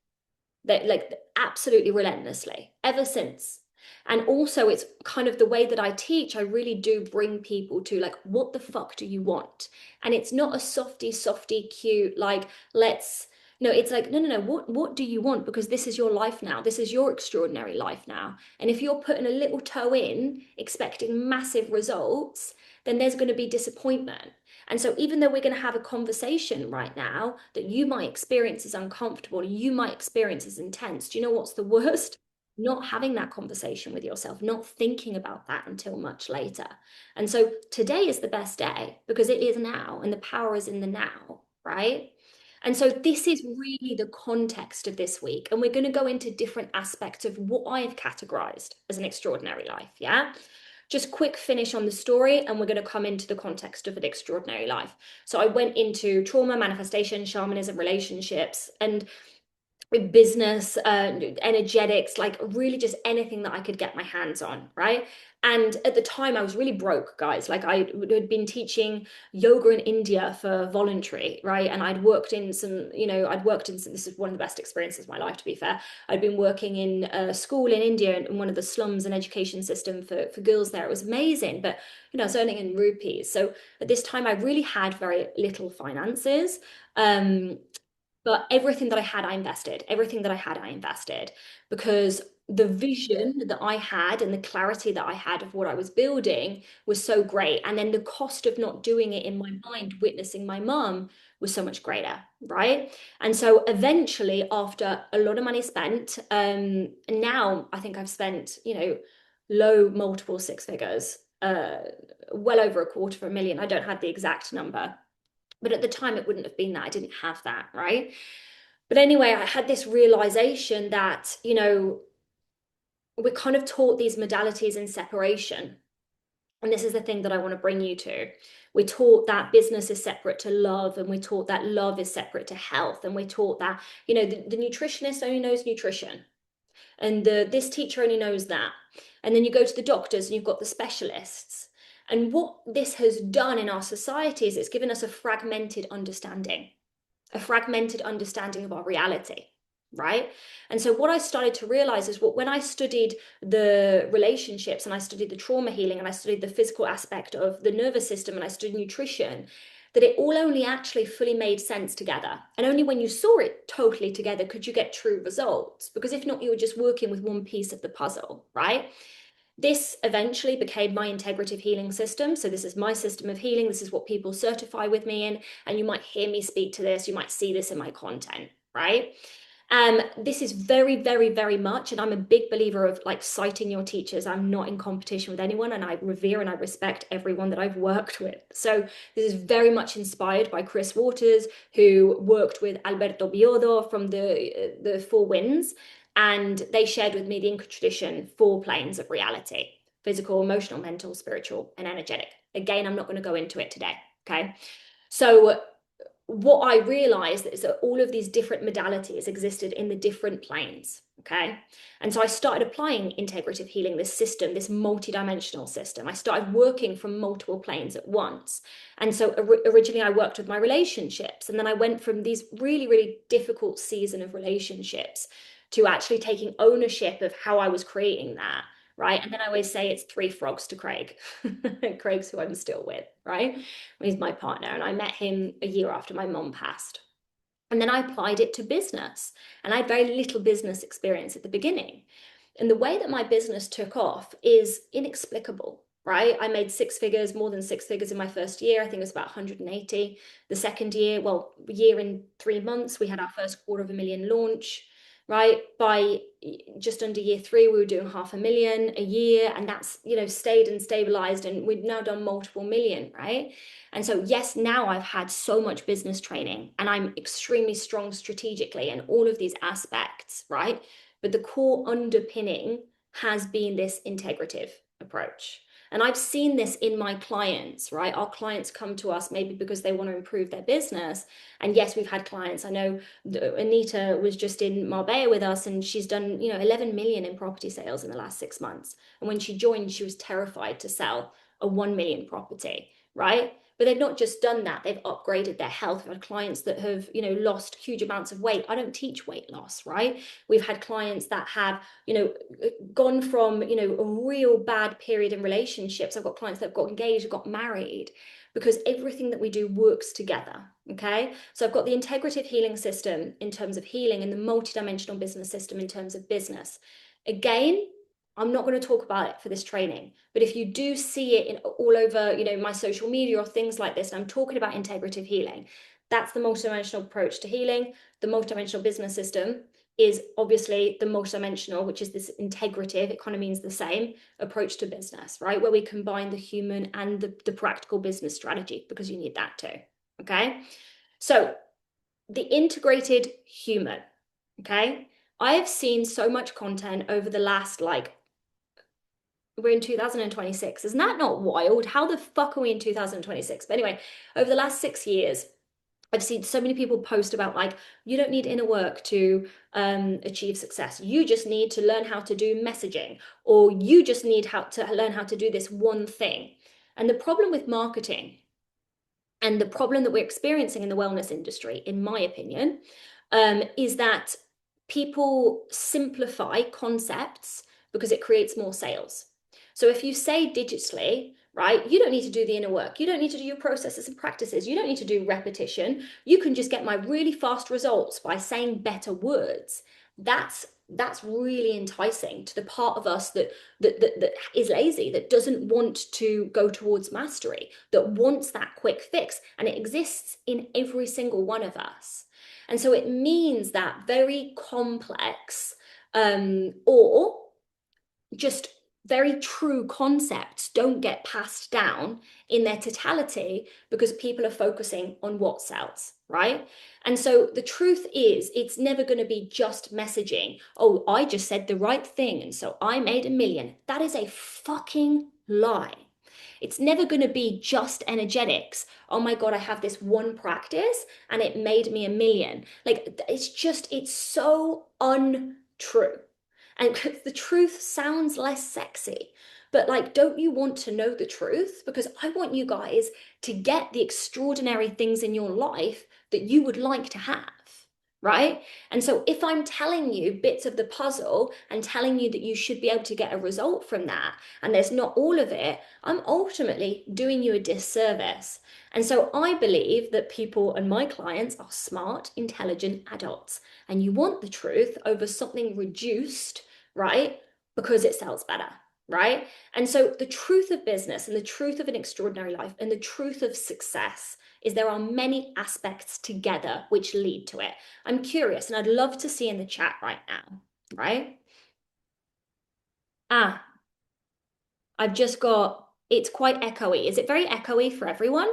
that like absolutely relentlessly ever since. And also, it's kind of the way that I teach. I really do bring people to like, what the fuck do you want? And it's not a softy cute like, let's, no, it's like, no, no, no, what do you want? Because this is your life now, this is your extraordinary life now. And if you're putting a little toe in expecting massive results, then there's going to be disappointment. And so, even though we're going to have a conversation right now that you might experience as uncomfortable, you might experience as intense, do you know what's the worst? Not having that conversation with yourself, not thinking about that until much later. And so, today is the best day because it is now, and the power is in the now, right? And so, this is really the context of this week. And we're going to go into different aspects of what I have categorized as an extraordinary life. Yeah. Just quick finish on the story, and we're going to come into the context of an extraordinary life. So I went into trauma, manifestation, shamanism, relationships, and business, energetics, like really just anything that I could get my hands on, right? And at the time, I was really broke, guys. Like I had been teaching yoga in India for voluntary, right? And I'd worked in some, you know, I'd worked in some, this is one of the best experiences of my life, to be fair. I'd been working in a school in India, in one of the slums and education system for girls there. It was amazing, but you know, I was earning in rupees. So at this time, I really had very little finances. But everything that I had, I invested. Everything that I had, I invested, because the vision that I had and the clarity that I had of what I was building was so great. And then the cost of not doing it in my mind, witnessing my mum, was so much greater, right? And so eventually, after a lot of money spent, now I think I've spent, you know, low multiple six figures, well over 250,000. I don't have the exact number, but at the time, it wouldn't have been that. I didn't have that, right? But anyway, I had this realization that, you know, we're kind of taught these modalities in separation. And this is the thing that I want to bring you to. We're taught that business is separate to love, and we're taught that love is separate to health, and we're taught that, the nutritionist only knows nutrition, and this teacher only knows that. And then you go to the doctors and you've got the specialists. And what this has done in our society is it's given us a fragmented understanding of our reality, right? And so what I started to realize is when I studied the relationships, and I studied the trauma healing, and I studied the physical aspect of the nervous system, and I studied nutrition, that it all only actually fully made sense together. And only when you saw it totally together could you get true results, because if not, you were just working with one piece of the puzzle, right? This eventually became my integrative healing system. So this is my system of healing. This is what people certify with me in. And you might hear me speak to this. You might see this in my content, right? This is very, very, very much, and I'm a big believer of like citing your teachers. I'm not in competition with anyone, and I revere and I respect everyone that I've worked with. So this is very much inspired by Chris Waters, who worked with Alberto Biodo from the Four Winds, and they shared with me the Inca tradition, 4 planes of reality: physical, emotional, mental, spiritual, and energetic. Again, I'm not going to go into it today. Okay. So what I realized is that all of these different modalities existed in the different planes. Okay. And so I started applying integrative healing, this system, this multidimensional system. I started working from multiple planes at once. And so originally I worked with my relationships. And then I went from these really, really difficult season of relationships to actually taking ownership of how I was creating that. Right. And then I always say it's 3 frogs to Craig. Craig's who I'm still with, right? He's my partner, and I met him a year after my mom passed. And then I applied it to business, and I had very little business experience at the beginning. And the way that my business took off is inexplicable, right? I made 6 figures, more than 6 figures in my first year. I think it was about 180. The second year, well, year in 3 months, we had our first $250,000 launch, right? By just under year 3, we were doing $500,000 a year, and that's, stayed and stabilized, and we've now done multiple million, right? And so, yes, now I've had so much business training, and I'm extremely strong strategically in all of these aspects, right? But the core underpinning has been this integrative approach. And I've seen this in my clients, right? Our clients come to us maybe because they want to improve their business. And yes, we've had clients. I know Anita was just in Marbella with us, and she's done, 11 million in property sales in the last 6 months. And when she joined, she was terrified to sell a 1 million property, right? But they've not just done that, they've upgraded their health. We've had clients that have, lost huge amounts of weight. I don't teach weight loss, right? We've had clients that have, gone from, a real bad period in relationships. I've got clients that have got engaged, got married, because everything that we do works together, okay? So I've got the integrative healing system in terms of healing, and the multidimensional business system in terms of business. Again, I'm not going to talk about it for this training, but if you do see it in all over, my social media or things like this, and I'm talking about integrative healing, that's the multidimensional approach to healing. The multidimensional business system is obviously the multidimensional, which is this integrative, it kind of means the same approach to business, right? Where we combine the human and the practical business strategy, because you need that too, okay? So the integrated human, okay? I have seen so much content over the last, we're in 2026. Isn't that not wild? How the fuck are we in 2026? But anyway, over the last 6 years, I've seen so many people post about you don't need inner work to achieve success. You just need to learn how to do messaging, or you just need to learn how to do this one thing. And the problem with marketing, and the problem that we're experiencing in the wellness industry, in my opinion, is that people simplify concepts because it creates more sales. So if you say digitally, right, you don't need to do the inner work. You don't need to do your processes and practices. You don't need to do repetition. You can just get my really fast results by saying better words. That's really enticing to the part of us that is lazy, that doesn't want to go towards mastery, that wants that quick fix. And it exists in every single one of us. And so it means that very complex or just very true concepts don't get passed down in their totality, because people are focusing on what sells, right? And so the truth is, it's never going to be just messaging. Oh, I just said the right thing, and so I made 1 million. That is a fucking lie. It's never going to be just energetics. Oh my God, I have this one practice and it made me a million. Like it's so untrue. And the truth sounds less sexy. But like, don't you want to know the truth? Because I want you guys to get the extraordinary things in your life that you would like to have, right? And so if I'm telling you bits of the puzzle and telling you that you should be able to get a result from that, and there's not all of it, I'm ultimately doing you a disservice. And so I believe that people and my clients are smart, intelligent adults, and you want the truth over something reduced, right? Because it sells better. Right. And so the truth of business and the truth of an extraordinary life and the truth of success is there are many aspects together which lead to it. I'm curious and I'd love to see in the chat right now, right? Ah, I've just got, it's quite echoey. Is it very echoey for everyone?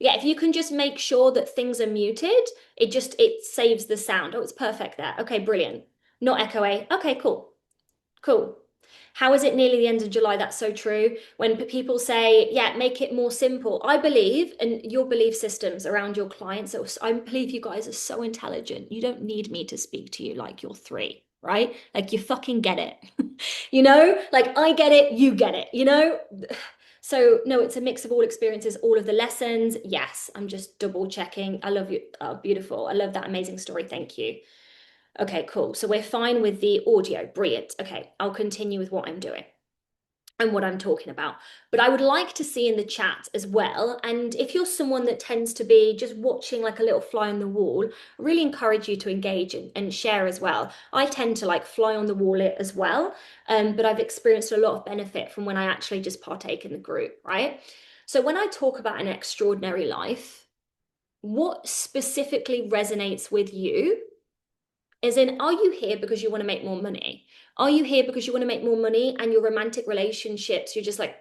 Yeah, if you can just make sure that things are muted, it saves the sound. Oh, it's perfect there. Okay, brilliant. Not echoey. Okay, cool. Cool. How is it nearly the end of July? That's so true. When people say, yeah, make it more simple. I believe in your belief systems around your clients. So I believe you guys are so intelligent. You don't need me to speak to you like you're three, right? Like you fucking get it. Like I get it, you get it. So no, it's a mix of all experiences, all of the lessons. Yes, I'm just double checking. I love you. Oh, beautiful. I love that amazing story. Thank you. Okay, cool. So we're fine with the audio. Brilliant. Okay, I'll continue with what I'm doing and what I'm talking about. But I would like to see in the chat as well. And if you're someone that tends to be just watching like a little fly on the wall, I really encourage you to engage and share as well. I tend to like fly on the wall it as well. But I've experienced a lot of benefit from when I actually just partake in the group, right? So when I talk about an extraordinary life, what specifically resonates with you? As in, are you here because you want to make more money? Are you here because you want to make more money and your romantic relationships, you're just like,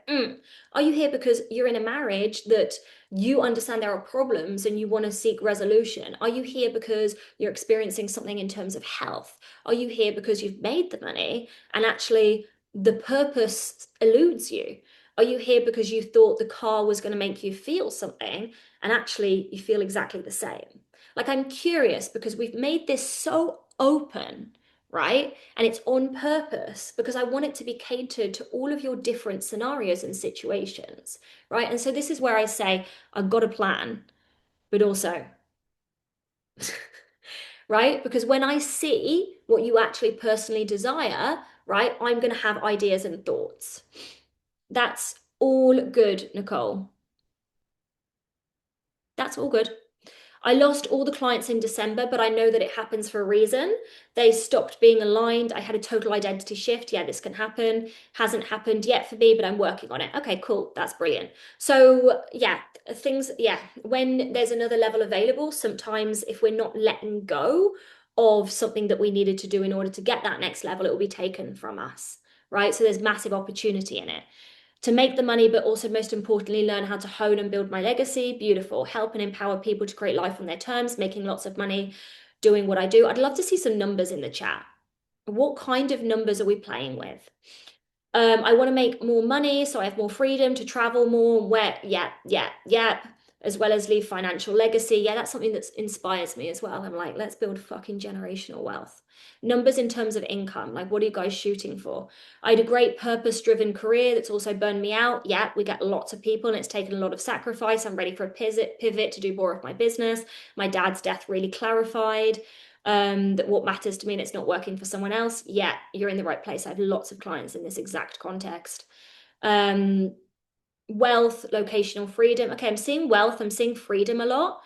Are you here because you're in a marriage that you understand there are problems and you want to seek resolution? Are you here because you're experiencing something in terms of health? Are you here because you've made the money and actually the purpose eludes you? Are you here because you thought the car was going to make you feel something and actually you feel exactly the same? Like, I'm curious because we've made this so open, right? And it's on purpose because I want it to be catered to all of your different scenarios and situations, right? And so this is where I say, I've got a plan, but also, right? Because when I see what you actually personally desire, right, I'm going to have ideas and thoughts. That's all good, Nicole. That's all good. I lost all the clients in December, but I know that it happens for a reason. They stopped being aligned. I had a total identity shift. Yeah, this can happen. Hasn't happened yet for me, but I'm working on it. Okay, cool. That's brilliant. So, yeah, when there's another level available, sometimes if we're not letting go of something that we needed to do in order to get that next level, it will be taken from us, right? So there's massive opportunity in it to make the money, but also most importantly, learn how to hone and build my legacy. Beautiful. Help and empower people to create life on their terms, making lots of money, doing what I do. I'd love to see some numbers in the chat. What kind of numbers are we playing with? I want to make more money, so I have more freedom to travel more. Where, yeah. As well as leave financial legacy. Yeah, that's something that inspires me as well. I'm like, let's build fucking generational wealth. Numbers in terms of income, like what are you guys shooting for? I had a great purpose-driven career that's also burned me out. Yeah, we get lots of people and it's taken a lot of sacrifice. I'm ready for a pivot to do more of my business. My dad's death really clarified that what matters to me and it's not working for someone else. Yeah, you're in the right place. I have lots of clients in this exact context. Wealth, locational freedom. Okay, I'm seeing wealth, I'm seeing freedom a lot.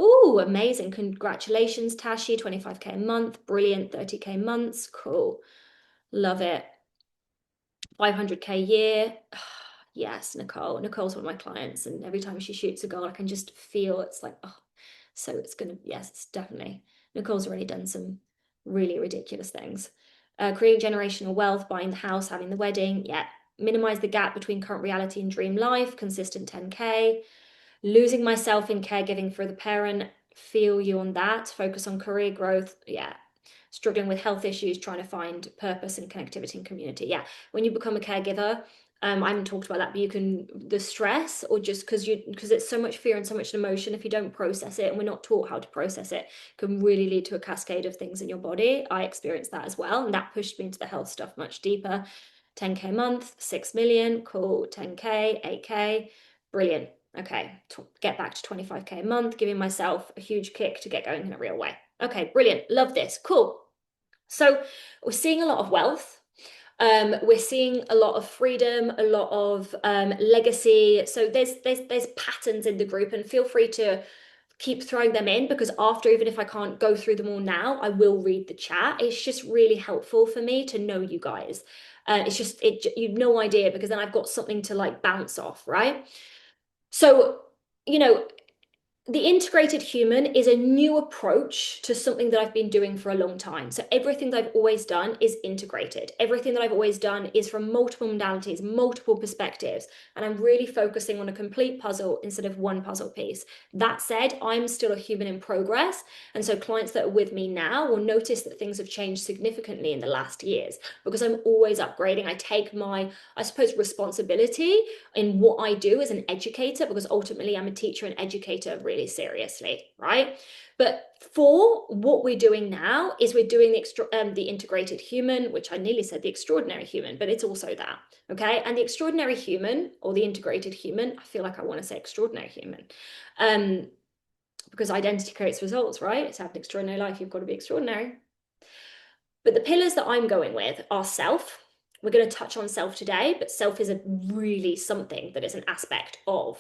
Oh, amazing. Congratulations, Tashi. 25K a month. Brilliant. 30K months. Cool. Love it. 500K a year. Yes, Nicole. Nicole's one of my clients, and every time she shoots a goal, I can just feel it's like, oh, so it's gonna, yes, it's definitely. Nicole's already done some really ridiculous things. Creating generational wealth, buying the house, having the wedding. Yeah. Minimize the gap between current reality and dream life. Consistent 10K. Losing myself in caregiving for the parent. Feel you on that. Focus on career growth. Yeah. Struggling with health issues, trying to find purpose and connectivity and community. Yeah. When you become a caregiver, I haven't talked about that, but you can, the stress, or just because it's so much fear and so much emotion, if you don't process it, and we're not taught how to process it, can really lead to a cascade of things in your body. I experienced that as well, and that pushed me into the health stuff much deeper. 10K a month, 6 million, cool. 10K, 8K, brilliant. Okay, get back to 25K a month, giving myself a huge kick to get going in a real way. Okay, brilliant. Love this. Cool. So we're seeing a lot of wealth. We're seeing a lot of freedom, a lot of legacy. So there's patterns in the group, and feel free to keep throwing them in, because after, even if I can't go through them all now, I will read the chat. It's just really helpful for me to know you guys. It's just you've no idea, because then I've got something to like bounce off, right? So, you know, the integrated human is a new approach to something that I've been doing for a long time. So everything that I've always done is integrated. Everything that I've always done is from multiple modalities, multiple perspectives, and I'm really focusing on a complete puzzle instead of one puzzle piece. That said, I'm still a human in progress, and so clients that are with me now will notice that things have changed significantly in the last years, because I'm always upgrading. I take my, I suppose, responsibility in what I do as an educator, because ultimately I'm a teacher and educator really seriously, right? But for what we're doing now is we're doing the integrated human, which I nearly said the extraordinary human, but it's also that, okay? And the extraordinary human, or the integrated human, I feel like I want to say extraordinary human, because identity creates results, right? To have an extraordinary life, you've got to be extraordinary. But the pillars that I'm going with are self. We're going to touch on self today, but self is a really something that is an aspect of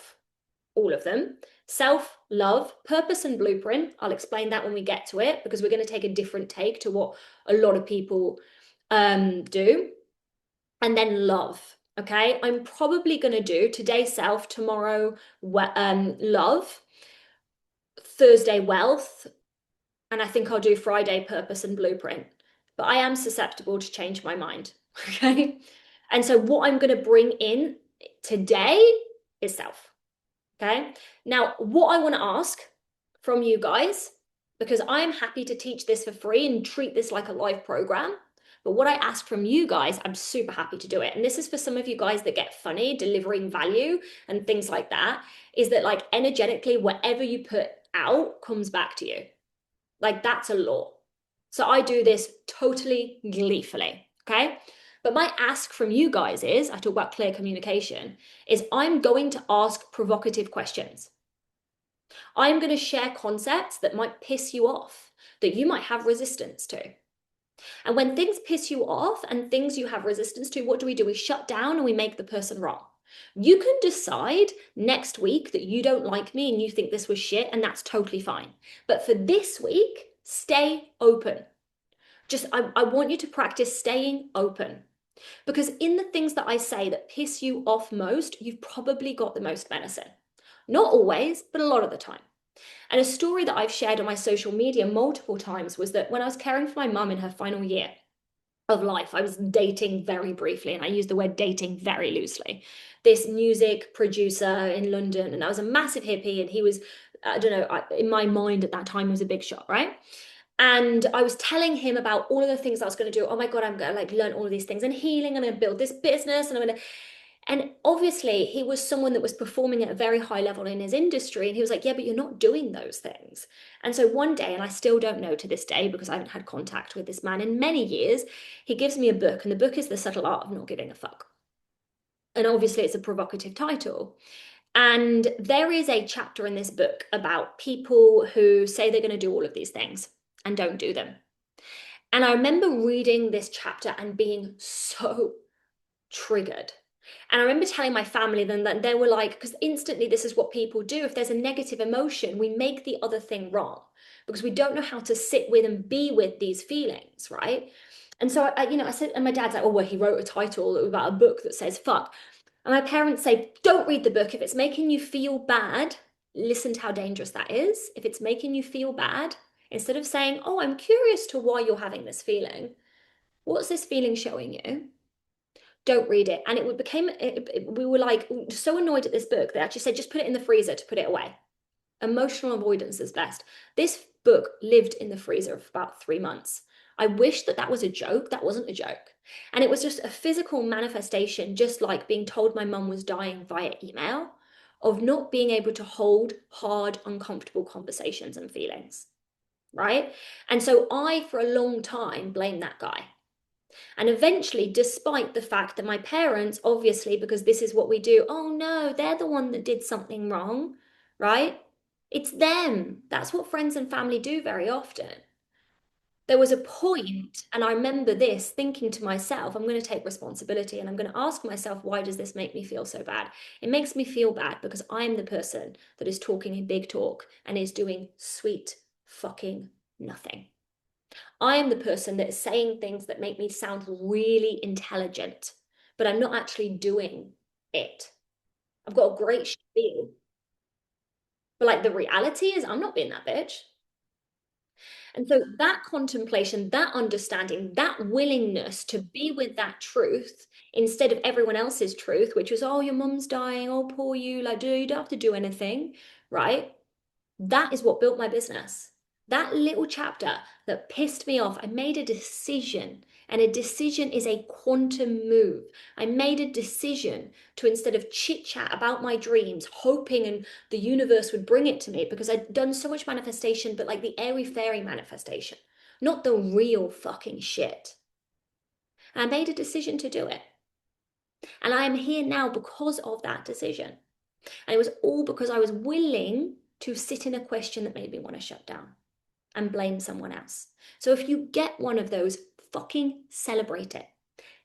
all of them. Self, love, purpose, and blueprint. I'll explain that when we get to it, because we're going to take a different take to what a lot of people do. And then love. Okay, I'm probably going to do today self, tomorrow love, Thursday wealth, and I think I'll do Friday purpose and blueprint. But I am susceptible to change my mind. Okay. And so what I'm going to bring in today is self. Okay. Now, what I want to ask from you guys, because I am happy to teach this for free and treat this like a live program. But what I ask from you guys, I'm super happy to do it. And this is for some of you guys that get funny delivering value and things like that, is that like energetically, whatever you put out comes back to you. Like that's a law. So I do this totally gleefully, okay? But my ask from you guys is, I talk about clear communication, is I'm going to ask provocative questions. I'm going to share concepts that might piss you off, that you might have resistance to. And when things piss you off and things you have resistance to, what do? We shut down and we make the person wrong. You can decide next week that you don't like me and you think this was shit, and that's totally fine. But for this week, stay open. I want you to practice staying open. Because in the things that I say that piss you off most, you've probably got the most medicine. Not always, but a lot of the time. And a story that I've shared on my social media multiple times was that when I was caring for my mum in her final year of life, I was dating very briefly, and I use the word dating very loosely, this music producer in London, and I was a massive hippie, and he was, I don't know, in my mind at that time, he was a big shot, right? And I was telling him about all of the things I was going to do. Oh my God, I'm going to like learn all of these things and healing, and I'm going to build this business, and I'm going to, and obviously he was someone that was performing at a very high level in his industry. And he was like, yeah, but you're not doing those things. And so one day, and I still don't know to this day, because I haven't had contact with this man in many years, he gives me a book, and the book is The Subtle Art of Not Giving a Fuck. And obviously it's a provocative title. And there is a chapter in this book about people who say they're going to do all of these things and don't do them. And I remember reading this chapter and being so triggered. And I remember telling my family then that they were like, because instantly this is what people do. If there's a negative emotion, we make the other thing wrong, because we don't know how to sit with and be with these feelings, right? And so I said, and my dad's like, oh, well, he wrote a title about a book that says fuck. And my parents say, don't read the book. If it's making you feel bad, listen to how dangerous that is. If it's making you feel bad, instead of saying, oh, I'm curious to why you're having this feeling, what's this feeling showing you? Don't read it. And we were like so annoyed at this book, they actually said, just put it in the freezer to put it away. Emotional avoidance is best. This book lived in the freezer for about 3 months. I wish that that was a joke. That wasn't a joke. And it was just a physical manifestation, just like being told my mum was dying via email, of not being able to hold hard, uncomfortable conversations and feelings, right? And so I, for a long time, blamed that guy. And eventually, despite the fact that my parents, obviously, because this is what we do, oh no, they're the one that did something wrong, right? It's them. That's what friends and family do very often. There was a point, and I remember this thinking to myself, I'm going to take responsibility and I'm going to ask myself, why does this make me feel so bad? It makes me feel bad because I'm the person that is talking a big talk and is doing sweet fucking nothing. I am the person that is saying things that make me sound really intelligent, but I'm not actually doing it. I've got a great spiel, but like the reality is, I'm not being that bitch. And so that contemplation, that understanding, that willingness to be with that truth instead of everyone else's truth, which was, oh, your mum's dying, oh, poor you, like, you don't have to do anything, right? That is what built my business. That little chapter that pissed me off, I made a decision, and a decision is a quantum move. I made a decision to, instead of chit chat about my dreams, hoping and the universe would bring it to me, because I'd done so much manifestation, but like the airy fairy manifestation, not the real fucking shit. And I made a decision to do it. And I am here now because of that decision. And it was all because I was willing to sit in a question that made me want to shut down and blame someone else. So if you get one of those, fucking celebrate it.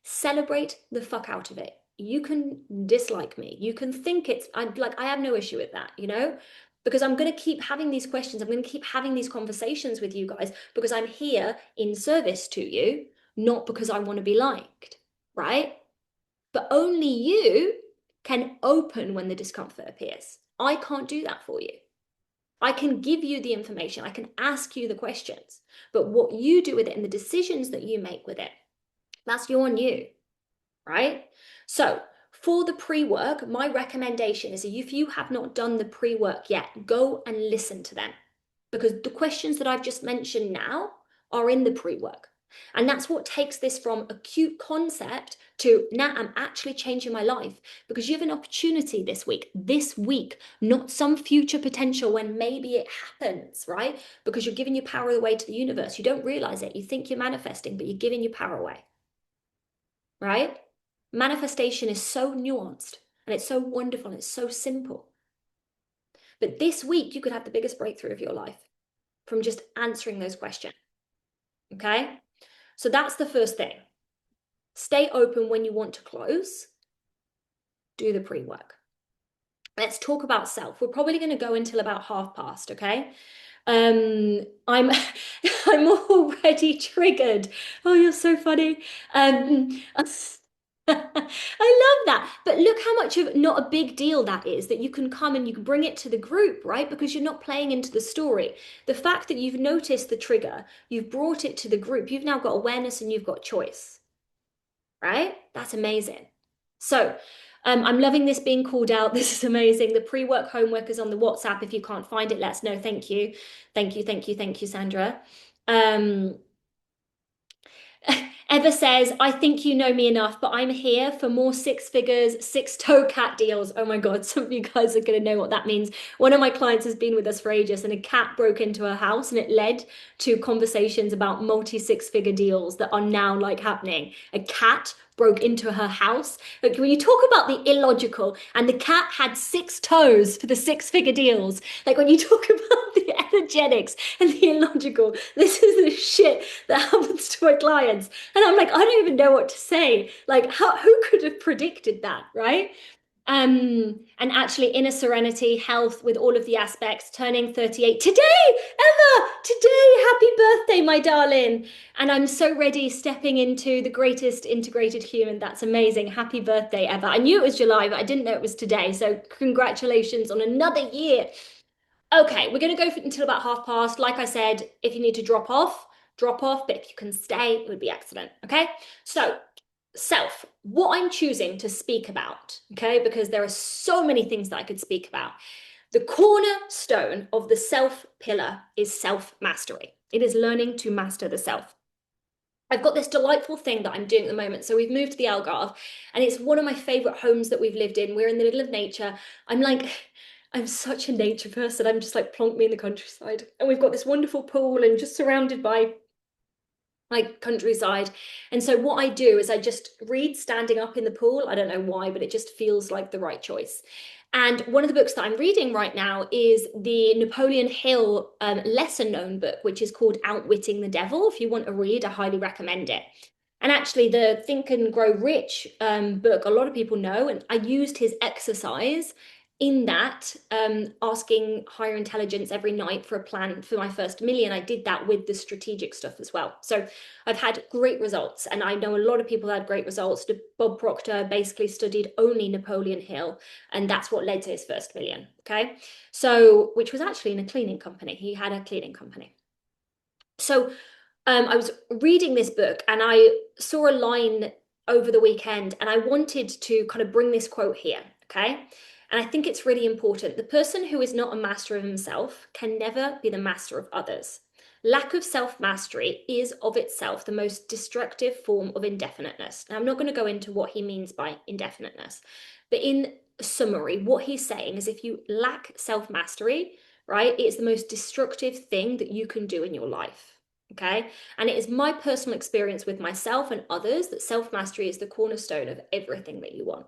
Celebrate the fuck out of it. You can dislike me. You can think I have no issue with that, you know? Because I'm going to keep having these questions. I'm going to keep having these conversations with you guys because I'm here in service to you, not because I want to be liked, right? But only you can open when the discomfort appears. I can't do that for you. I can give you the information, I can ask you the questions, but what you do with it and the decisions that you make with it, that's on you, right? So for the pre-work, my recommendation is if you have not done the pre-work yet, go and listen to them, because the questions that I've just mentioned now are in the pre-work. And that's what takes this from acute concept to now I'm actually changing my life, because you have an opportunity this week, not some future potential when maybe it happens, right? Because you're giving your power away to the universe. You don't realize it. You think you're manifesting, but you're giving your power away, right? Manifestation is so nuanced and it's so wonderful and it's so simple. But this week, you could have the biggest breakthrough of your life from just answering those questions. Okay? So that's the first thing. Stay open when you want to close. Do the pre-work. Let's talk about self. We're probably going to go until about 1:30, okay? I'm I'm already triggered. Oh, you're so funny. I love that. But look how much of not a big deal that is, that you can come and you can bring it to the group, right? Because you're not playing into the story. The fact that you've noticed the trigger, you've brought it to the group, you've now got awareness and you've got choice, right? That's amazing. So I'm loving this being called out. This is amazing. The pre-work homework is on the WhatsApp. If you can't find it, let us know. Thank you. Thank you, thank you, thank you, Sandra. Eva says, I think you know me enough, but I'm here for more six figures, six-toe cat deals. Oh my God, some of you guys are going to know what that means. One of my clients has been with us for ages, and a cat broke into her house, and it led to conversations about multi-six-figure deals that are now like happening. A cat broke into her house. Like when you talk about the illogical, and the cat had 6 toes for the six-figure deals. Like when you talk about the energetics and the illogical, this is the shit that happens to my clients. And I'm like, I don't even know what to say. Like, who could have predicted that, right? And actually inner serenity, health with all of the aspects, turning 38 today, Emma, today, happy birthday, my darling. And I'm so ready stepping into the greatest integrated human. That's amazing. Happy birthday, Eva. I knew it was July, but I didn't know it was today. So congratulations on another year. Okay, we're going to go until about 1:30. Like I said, if you need to drop off, drop off. But if you can stay, it would be excellent. Okay, so self, what I'm choosing to speak about, okay, because there are so many things that I could speak about. The cornerstone of the self pillar is self-mastery. It is learning to master the self. I've got this delightful thing that I'm doing at the moment. So we've moved to the Algarve, and it's one of my favorite homes that we've lived in. We're in the middle of nature. I'm such a nature person. I'm just like plonk me in the countryside. And we've got this wonderful pool and just surrounded by like countryside. And so what I do is I just read standing up in the pool. I don't know why, but it just feels like the right choice. And one of the books that I'm reading right now is the Napoleon Hill lesser known book, which is called Outwitting the Devil. If you want to read, I highly recommend it. And actually, the Think and Grow Rich book, a lot of people know, and I used his exercise in that, asking higher intelligence every night for a plan for my first million. I did that with the strategic stuff as well. So I've had great results, and I know a lot of people had great results. Bob Proctor basically studied only Napoleon Hill, and that's what led to his first million. Okay, so which was actually in a cleaning company. He had a cleaning company. So I was reading this book and I saw a line over the weekend, and I wanted to kind of bring this quote here. Okay. And I think it's really important. The person who is not a master of himself can never be the master of others. Lack of self mastery is of itself the most destructive form of indefiniteness. Now, I'm not going to go into what he means by indefiniteness, but in summary, what he's saying is if you lack self mastery, right, it's the most destructive thing that you can do in your life. Okay. And it is my personal experience with myself and others that self mastery is the cornerstone of everything that you want.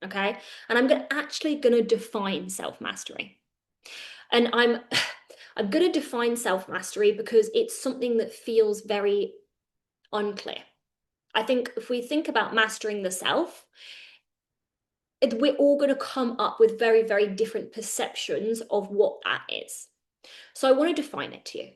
Okay. And I'm actually going to define self mastery. And I'm going to define self mastery because it's something that feels very unclear. I think if we think about mastering the self, we're all going to come up with very, very different perceptions of what that is. So I want to define it to you.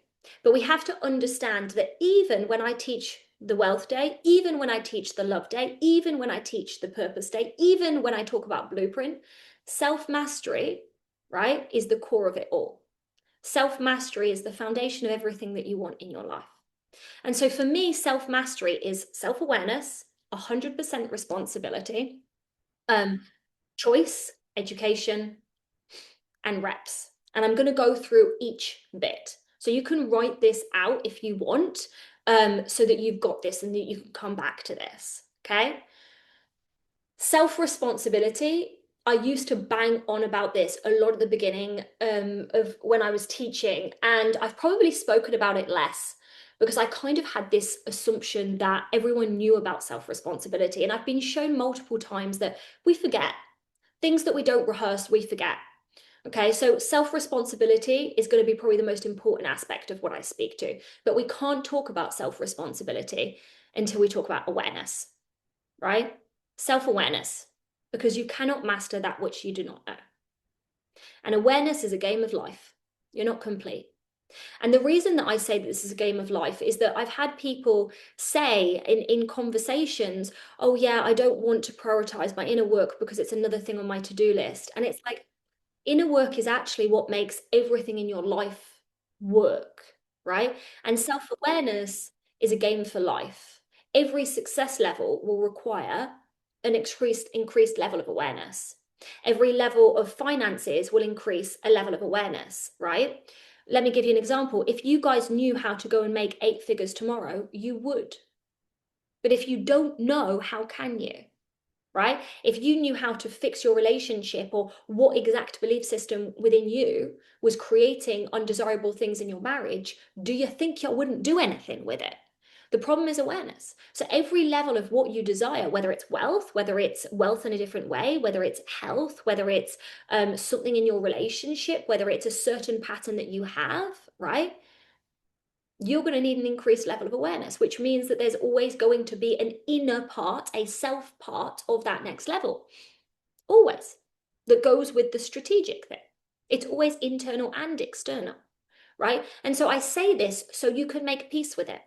But we have to understand that even when I teach the wealth day, even when I teach the love day, even when I teach the purpose day, even when I talk about blueprint, self-mastery, right, is the core of it all. Self-mastery is the foundation of everything that you want in your life. And so for me, self-mastery is self-awareness, 100% responsibility, choice, education, and reps. And I'm going to go through each bit. So you can write this out if you want, so that you've got this and that you can come back to this. Okay. Self-responsibility. I used to bang on about this a lot at the beginning of when I was teaching, and I've probably spoken about it less because I kind of had this assumption that everyone knew about self-responsibility. And I've been shown multiple times that we forget things that we don't rehearse, we forget. Okay, so self-responsibility is going to be probably the most important aspect of what I speak to, but we can't talk about self-responsibility until we talk about awareness, right? Self-awareness, because you cannot master that which you do not know. And awareness is a game of life. You're not complete. And the reason that I say that this is a game of life is that I've had people say in conversations, oh yeah, I don't want to prioritize my inner work because it's another thing on my to-do list. And it's like, inner work is actually what makes everything in your life work, right? And self-awareness is a game for life. Every success level will require an increased level of awareness. Every level of finances will increase a level of awareness, right? Let me give you an example. If you guys knew how to go and make 8 figures tomorrow, you would. But if you don't know, how can you? Right? If you knew how to fix your relationship or what exact belief system within you was creating undesirable things in your marriage, do you think you wouldn't do anything with it? The problem is awareness. So every level of what you desire, whether it's wealth in a different way, whether it's health, whether it's something in your relationship, whether it's a certain pattern that you have, right? You're going to need an increased level of awareness, which means that there's always going to be an inner part, a self part of that next level. Always. That goes with the strategic thing. It's always internal and external, right? And so I say this so you can make peace with it.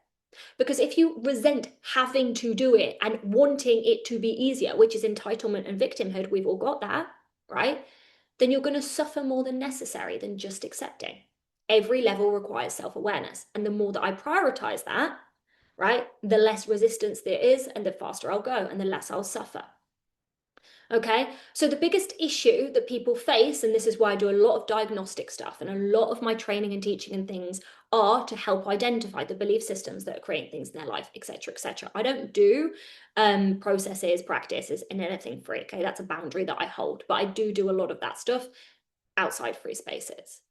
Because if you resent having to do it and wanting it to be easier, which is entitlement and victimhood, we've all got that, right? Then you're going to suffer more than necessary than just accepting. Every level requires self-awareness. And the more that I prioritize that, right, the less resistance there is and the faster I'll go and the less I'll suffer. Okay, so the biggest issue that people face, and this is why I do a lot of diagnostic stuff and a lot of my training and teaching and things are to help identify the belief systems that are creating things in their life, etc., etc. I don't do processes, practices, and anything free. Okay, that's a boundary that I hold, but I do a lot of that stuff outside free spaces.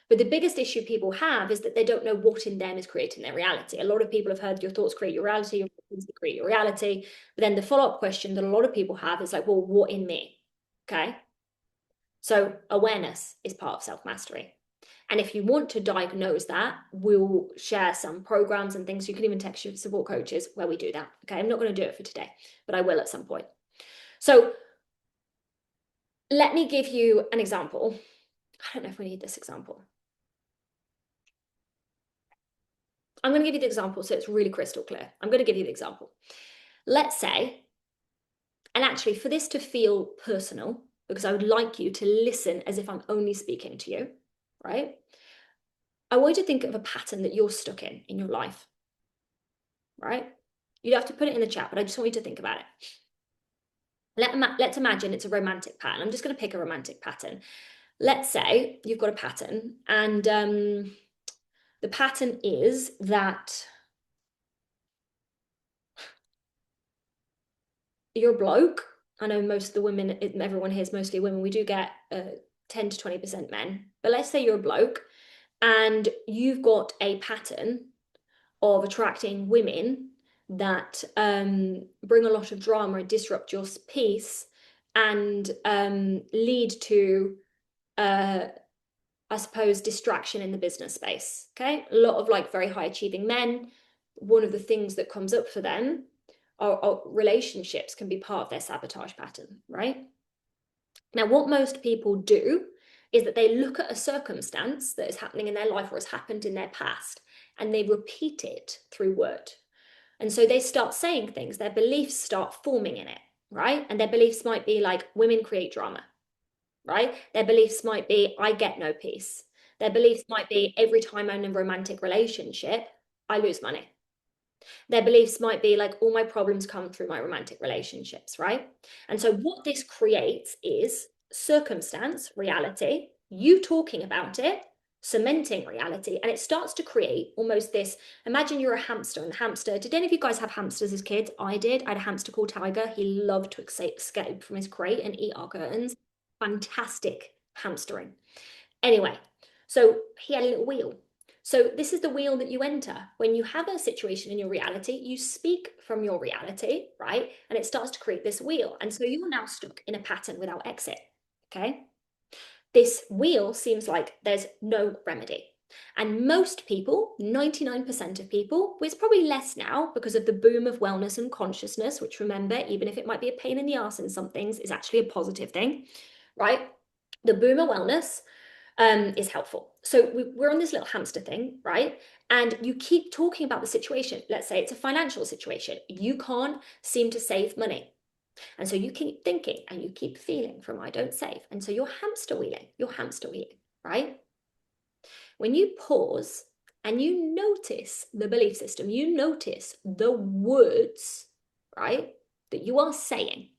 But the biggest issue people have is that they don't know what in them is creating their reality. A lot of people have heard your thoughts create your reality, your thoughts create your reality. But then the follow-up question that a lot of people have is like, well, what in me? Okay. So awareness is part of self-mastery. And if you want to diagnose that, we'll share some programs and things. You can even text your support coaches where we do that. Okay. I'm not going to do it for today, but I will at some point. So let me give you an example. I don't know if we need this example. I'm going to give you the example so it's really crystal clear. I'm going to give you the example. Let's say, and actually for this to feel personal, because I would like you to listen as if I'm only speaking to you, right? I want you to think of a pattern that you're stuck in your life, right? You'd have to put it in the chat, but I just want you to think about it. Let's imagine it's a romantic pattern. I'm just going to pick a romantic pattern. Let's say you've got a pattern, and the pattern is that you're a bloke. I know most of the women, everyone here is mostly women. We do get 10 to 20% men. But let's say you're a bloke and you've got a pattern of attracting women that bring a lot of drama and disrupt your peace and lead to, I suppose, distraction in the business space. Okay. A lot of like very high achieving men. One of the things that comes up for them are relationships can be part of their sabotage pattern, right? Now, what most people do is that they look at a circumstance that is happening in their life or has happened in their past, and they repeat it through word. And so they start saying things, their beliefs start forming in it, right? And their beliefs might be like, women create drama, right? Their beliefs might be, I get no peace. Their beliefs might be, every time I'm in a romantic relationship, I lose money. Their beliefs might be like, all my problems come through my romantic relationships, right? And so what this creates is circumstance, reality, you talking about it, cementing reality, and it starts to create almost this. Imagine you're a hamster, and the hamster, did any of you guys have hamsters as kids? I did. I had a hamster called Tiger. He loved to escape from his crate and eat our curtains. Fantastic hamstering. Anyway, so he had a little wheel. So this is the wheel that you enter. When you have a situation in your reality, you speak from your reality, right? And it starts to create this wheel. And so you're now stuck in a pattern without exit, okay? This wheel seems like there's no remedy. And most people, 99% of people, well, it's probably less now because of the boom of wellness and consciousness, which, remember, even if it might be a pain in the ass in some things, is actually a positive thing, right? The boom of wellness is helpful. So we're on this little hamster thing, right? And you keep talking about the situation. Let's say it's a financial situation. You can't seem to save money. And so you keep thinking and you keep feeling from I don't save. And so you're hamster wheeling, right? When you pause and you notice the belief system, you notice the words, right, that you are saying,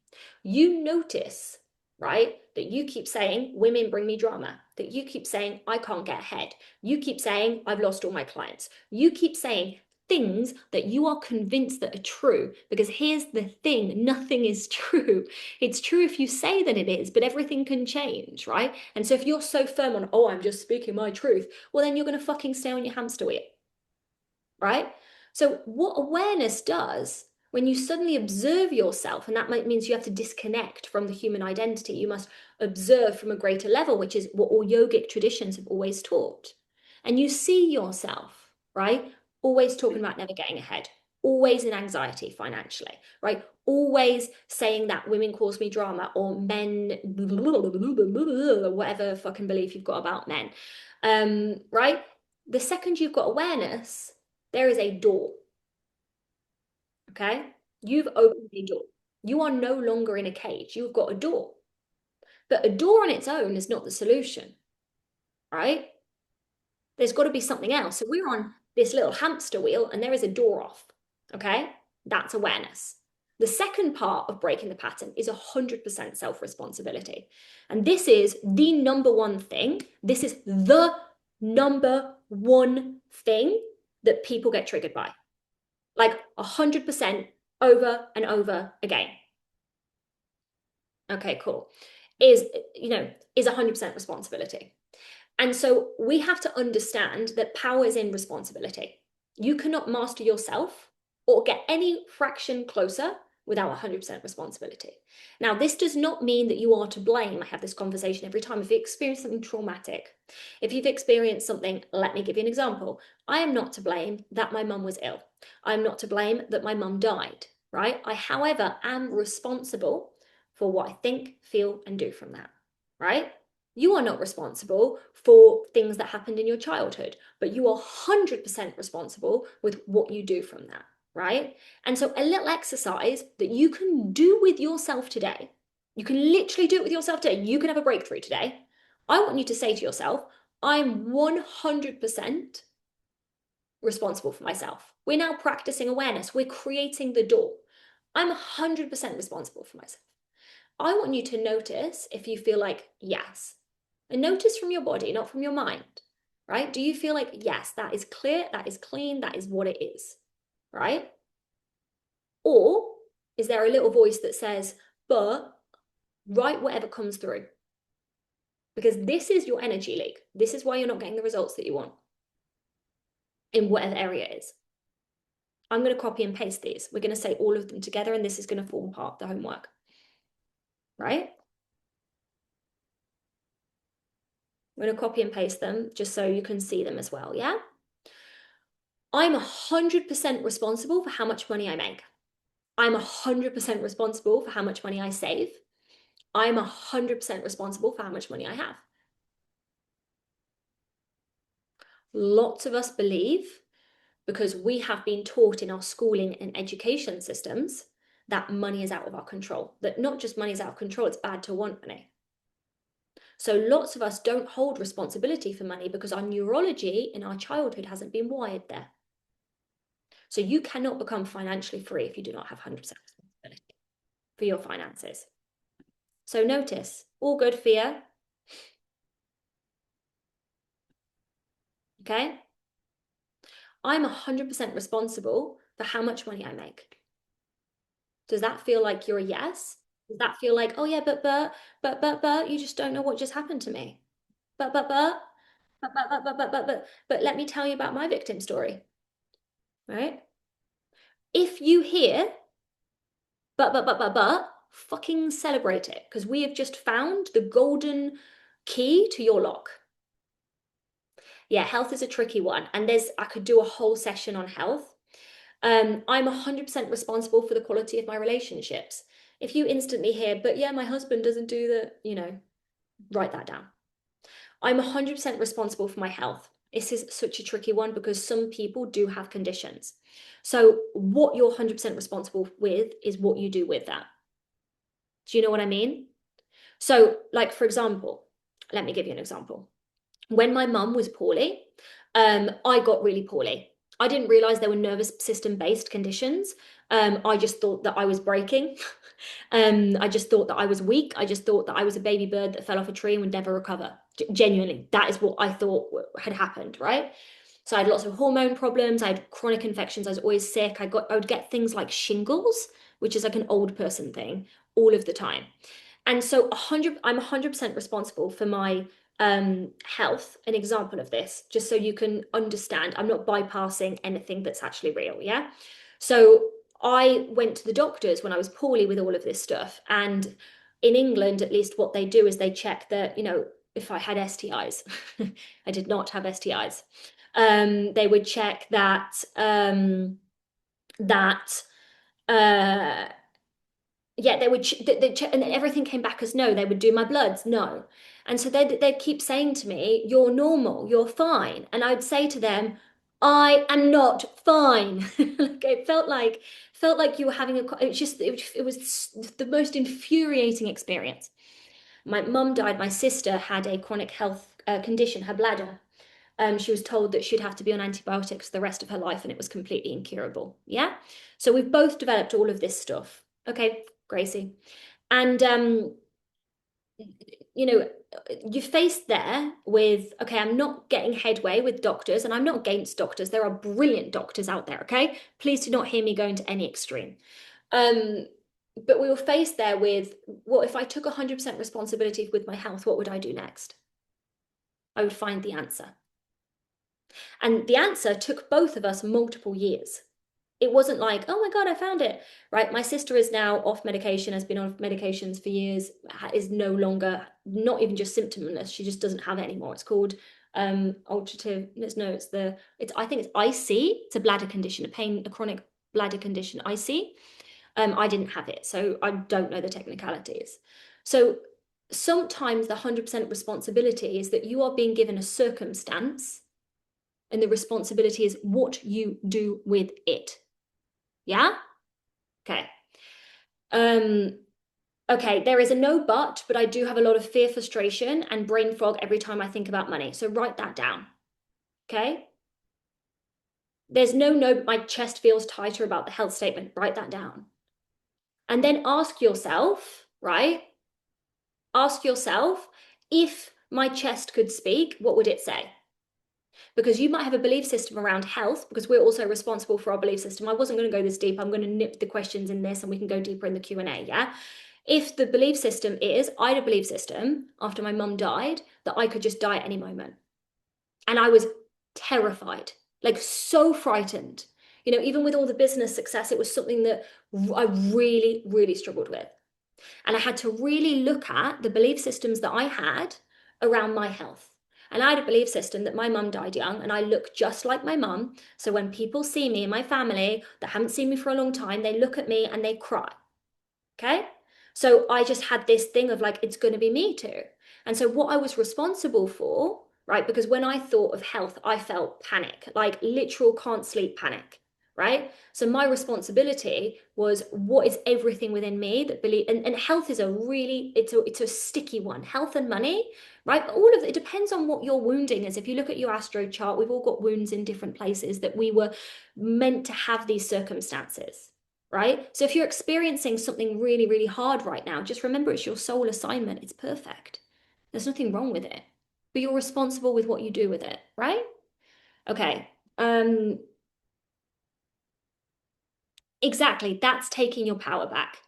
you notice, right, that you keep saying, women bring me drama, that you keep saying, I can't get ahead. You keep saying, I've lost all my clients. You keep saying things that you are convinced that are true, because here's the thing, nothing is true. It's true if you say that it is, but everything can change, right? And so if you're so firm on, oh, I'm just speaking my truth, well, then you're going to fucking stay on your hamster wheel, right? So what awareness does, when you suddenly observe yourself, and that means you have to disconnect from the human identity, you must observe from a greater level, which is what all yogic traditions have always taught. And you see yourself, right? Always talking about never getting ahead, always in anxiety financially, right? Always saying that women cause me drama, or men, whatever fucking belief you've got about men, right? The second you've got awareness, there is a door. Okay? You've opened a door. You are no longer in a cage. You've got a door. But a door on its own is not the solution, right? There's got to be something else. So we're on this little hamster wheel and there is a door off. Okay? That's awareness. The second part of breaking the pattern is 100% self-responsibility. And this is the number one thing. This is the number one thing that people get triggered by. Like 100% over and over again. Okay, cool. Is 100% responsibility. And so we have to understand that power is in responsibility. You cannot master yourself or get any fraction closer without 100% responsibility. Now, this does not mean that you are to blame. I have this conversation every time. If you experience something traumatic, if you've experienced something, let me give you an example. I am not to blame that my mum was ill. I'm not to blame that my mum died, right? I, however, am responsible for what I think, feel, and do from that, right? You are not responsible for things that happened in your childhood, but you are 100% responsible with what you do from that, right? And so a little exercise that you can do with yourself today, you can literally do it with yourself today. You can have a breakthrough today. I want you to say to yourself, I'm 100% responsible for myself. We're now practicing awareness. We're creating the door. I'm 100% responsible for myself. I want you to notice if you feel like yes, and notice from your body, not from your mind, right? Do you feel like, yes, that is clear, that is clean, that is what it is, right? Or is there a little voice that says, but write whatever comes through? Because this is your energy leak. This is why you're not getting the results that you want in whatever area it is. I'm going to copy and paste these. We're going to say all of them together, and this is going to form part of the homework, right? I'm going to copy and paste them just so you can see them as well, yeah? I'm 100% responsible for how much money I make. I'm 100% responsible for how much money I save. I'm 100% responsible for how much money I have. Lots of us believe, because we have been taught in our schooling and education systems, that money is out of our control. That not just money is out of control, it's bad to want money. So lots of us don't hold responsibility for money because our neurology in our childhood hasn't been wired there. So you cannot become financially free if you do not have 100% responsibility for your finances. So notice, all good, fear. Okay? I'm 100% responsible for how much money I make. Does that feel like you're a yes? Does that feel like, oh yeah, but, you just don't know what just happened to me. But let me tell you about my victim story, right? If you hear, but, fucking celebrate it, because we have just found the golden key to your lock. Yeah, health is a tricky one. And I could do a whole session on health. I'm 100% responsible for the quality of my relationships. If you instantly hear, but yeah, my husband doesn't do the, write that down. I'm 100% responsible for my health. This is such a tricky one because some people do have conditions. So what you're 100% responsible with is what you do with that. Do you know what I mean? So like, for example, let me give you an example. When my mum was poorly, I got really poorly. I didn't realize there were nervous system based conditions. I just thought that I was breaking. I just thought that I was weak. I just thought that I was a baby bird that fell off a tree and would never recover. Genuinely, that is what I thought had happened, right? So I had lots of hormone problems. I had chronic infections. I was always sick. I would get things like shingles, which is like an old person thing, all of the time. And so I'm 100% responsible for my health. An example of this, just so you can understand, I'm not bypassing anything that's actually real, yeah? So I went to the doctors when I was poorly with all of this stuff. And in England, at least, what they do is they check that, if I had STIs. I did not have STIs. They would check that yeah, they would they check, and everything came back as no. They would do my bloods, no. And so they'd keep saying to me, you're normal, you're fine. And I'd say to them, I am not fine. Like it felt like you were having it was the most infuriating experience. My mum died. My sister had a chronic health condition, her bladder. She was told that she'd have to be on antibiotics the rest of her life and it was completely incurable. Yeah. So we've both developed all of this stuff Okay, Gracie. And you know, you're faced there with, okay, I'm not getting headway with doctors, and I'm not against doctors. There are brilliant doctors out there, okay? Please do not hear me going to any extreme. Um, but we were faced there with, what if I took 100% responsibility with my health, what would I do next? I would find the answer. And the answer took both of us multiple years. It wasn't like, oh my God, I found it, right? My sister is now off medication, has been on medications for years, is no longer, not even just symptomless, she just doesn't have it anymore. It's called ulcerative, I think it's IC, it's a bladder condition, a chronic bladder condition, IC. I didn't have it, so I don't know the technicalities. So sometimes the 100% responsibility is that you are being given a circumstance, and the responsibility is what you do with it. Yeah? Okay. Okay, there is a no but I do have a lot of fear, frustration, and brain fog every time I think about money. So write that down. Okay? There's no, but my chest feels tighter about the health statement. Write that down. And then ask yourself, right? Ask yourself, if my chest could speak, what would it say? Because you might have a belief system around health, because we're also responsible for our belief system. I wasn't going to go this deep. I'm going to nip the questions in this and we can go deeper in the Q&A, yeah? If the belief system is, I had a belief system after my mum died that I could just die at any moment. And I was terrified, like so frightened. You know, even with all the business success, it was something that I really, really struggled with. And I had to really look at the belief systems that I had around my health. And I had a belief system that my mum died young and I look just like my mum. So when people see me and my family that haven't seen me for a long time, they look at me and they cry. Okay. So I just had this thing of like, it's going to be me too. And so what I was responsible for, right? Because when I thought of health, I felt panic, like literal can't sleep panic, right? So my responsibility was, what is everything within me that believe, and health is a really, it's a sticky one. Health and money, right? All of it depends on what your wounding is. If you look at your astro chart, we've all got wounds in different places that we were meant to have these circumstances, right? So if you're experiencing something really, really hard right now, just remember it's your soul assignment. It's perfect. There's nothing wrong with it, but you're responsible with what you do with it, right? Okay. Exactly. That's taking your power back.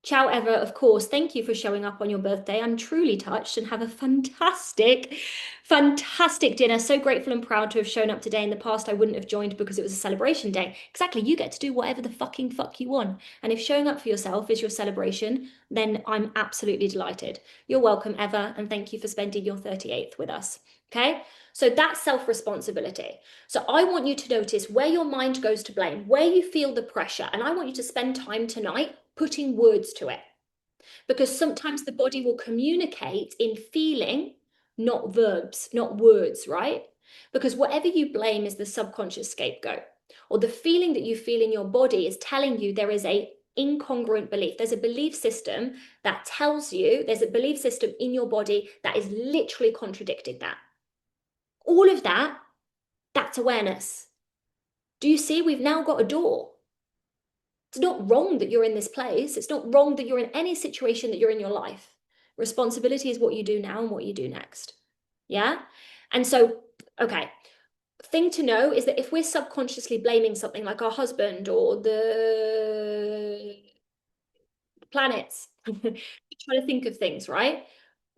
Ciao, Eva, of course. Thank you for showing up on your birthday. I'm truly touched, and have a fantastic, fantastic dinner. So grateful and proud to have shown up today. In the past, I wouldn't have joined because it was a celebration day. Exactly. You get to do whatever the fucking fuck you want. And if showing up for yourself is your celebration, then I'm absolutely delighted. You're welcome, Eva, and thank you for spending your 38th with us. Okay. So that's self-responsibility. So I want you to notice where your mind goes to blame, where you feel the pressure, and I want you to spend time tonight putting words to it. Because sometimes the body will communicate in feeling, not verbs, not words, right? Because whatever you blame is the subconscious scapegoat, or the feeling that you feel in your body is telling you there is a incongruent belief. There's a belief system that tells you, there's a belief system in your body that is literally contradicting that. All of that, that's awareness. Do you see? We've now got a door. It's not wrong that you're in this place. It's not wrong that you're in any situation that you're in your life. Responsibility is what you do now and what you do next. Yeah. And so, okay, thing to know is that if we're subconsciously blaming something like our husband or the planets, trying to think of things, right?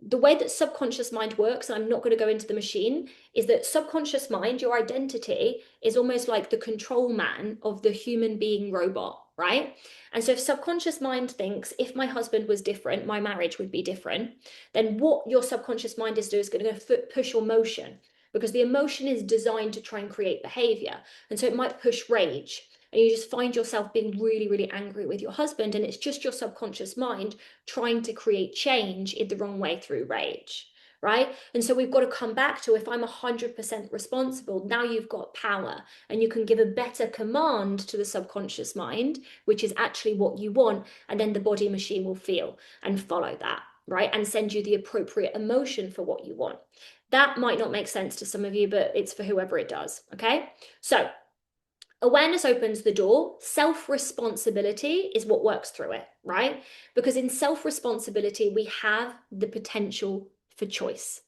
The way that subconscious mind works, and I'm not going to go into the machine, is that subconscious mind, your identity, is almost like the control man of the human being robot, right? And so if subconscious mind thinks, if my husband was different, my marriage would be different, then what your subconscious mind is doing is going to push your emotion, because the emotion is designed to try and create behavior. And so it might push rage. And you just find yourself being really, really angry with your husband, and it's just your subconscious mind trying to create change in the wrong way through rage, right? And so we've got to come back to, if I'm 100% responsible, now you've got power and you can give a better command to the subconscious mind, which is actually what you want. And then the body machine will feel and follow that, right? And send you the appropriate emotion for what you want. That might not make sense to some of you, but it's for whoever it does, okay? So Awareness opens the door. Self-responsibility is what works through it, right? Because in self-responsibility, we have the potential for choice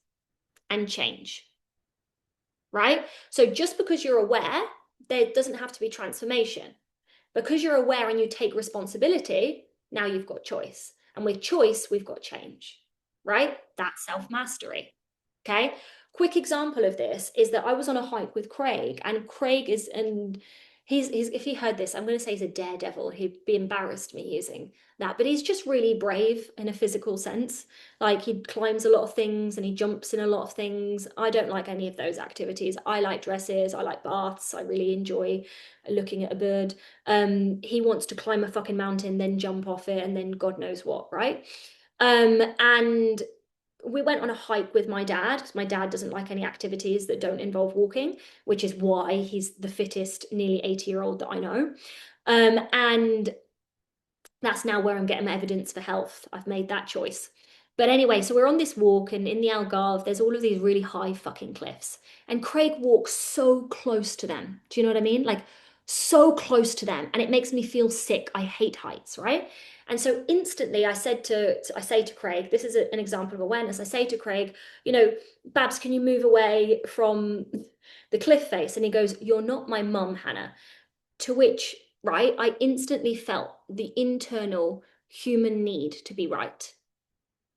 and change, right? So just because you're aware, there doesn't have to be transformation. Because you're aware and you take responsibility, now you've got choice. And with choice, we've got change, right? That's self-mastery. Okay. Quick example of this is that I was on a hike with Craig, and Craig is, and he's if he heard this, I'm going to say he's a daredevil. He'd be embarrassed me using that, but he's just really brave in a physical sense. Like he climbs a lot of things and he jumps in a lot of things. I don't like any of those activities. I like dresses, I like baths, I really enjoy looking at a bird. He wants to climb a fucking mountain, then jump off it, and then God knows what, right? And we went on a hike with my dad because my dad doesn't like any activities that don't involve walking, which is why he's the fittest nearly 80-year-old that I know. And that's now where I'm getting my evidence for health. I've made that choice. But anyway, so we're on this walk, and in the Algarve, there's all of these really high fucking cliffs. And Craig walks so close to them. Do you know what I mean? Like, so close to them. And it makes me feel sick. I hate heights, right? And so instantly I say to Craig, this is an example of awareness. I say to Craig, Babs, can you move away from the cliff face? And he goes, you're not my mum, Hannah. To which, right, I instantly felt the internal human need to be right.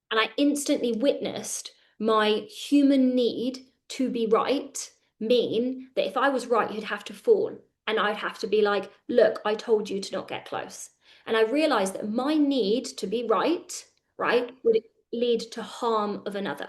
And I instantly witnessed my human need to be right mean that if I was right, you'd have to fall. And I'd have to be like, look, I told you to not get close. And I realized that my need to be right, right, would lead to harm of another.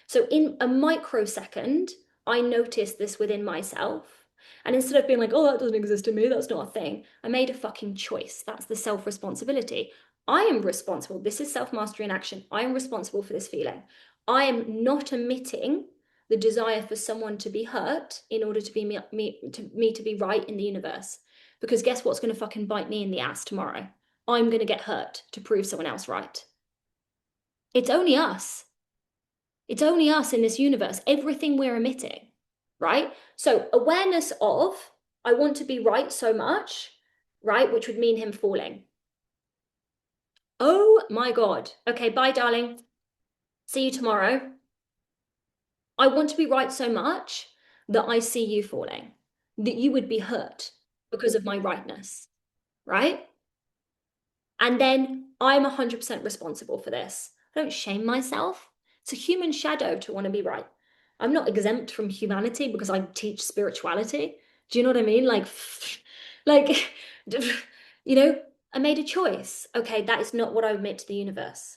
So in a microsecond, I noticed this within myself. And instead of being like, oh, that doesn't exist in me, that's not a thing, I made a fucking choice. That's the self-responsibility. I am responsible. This is self-mastery in action. I am responsible for this feeling. I am not emitting the desire for someone to be hurt in order to be me to be right in the universe. Because guess what's going to fucking bite me in the ass tomorrow? I'm going to get hurt to prove someone else right. It's only us. It's only us in this universe, everything we're emitting, right? So awareness of, I want to be right so much, right? Which would mean him falling. Oh my God. Okay, bye, darling. See you tomorrow. I want to be right so much that I see you falling, that you would be hurt because of my rightness, right? And then I'm 100% responsible for this. I don't shame myself. It's a human shadow to want to be right. I'm not exempt from humanity because I teach spirituality. Do you know what I mean? Like, I made a choice. Okay, that is not what I admit to the universe.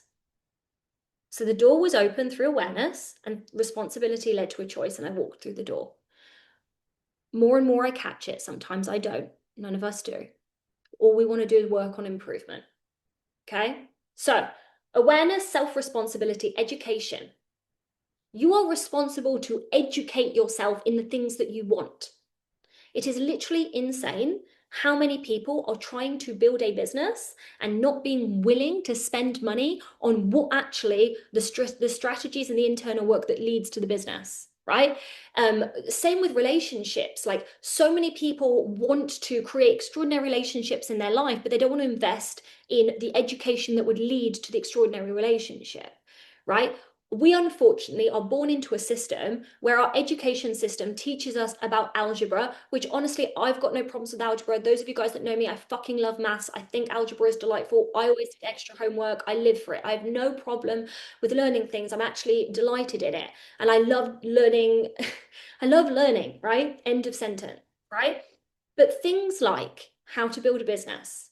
So the door was open through awareness, and responsibility led to a choice, and I walked through the door. More and more I catch it. Sometimes I don't. None of us do. All we want to do is work on improvement. Okay? So, awareness, self-responsibility, education. You are responsible to educate yourself in the things that you want. It is literally insane how many people are trying to build a business and not being willing to spend money on what actually the strategies and the internal work that leads to the business, right? Same with relationships. Like so many people want to create extraordinary relationships in their life, but they don't want to invest in the education that would lead to the extraordinary relationship, right? We unfortunately are born into a system where our education system teaches us about algebra, which honestly, I've got no problems with algebra. Those of you guys that know me, I fucking love maths. I think algebra is delightful. I always do extra homework. I live for it. I have no problem with learning things. I'm actually delighted in it. And I love learning. I love learning, right? End of sentence, right? But things like how to build a business,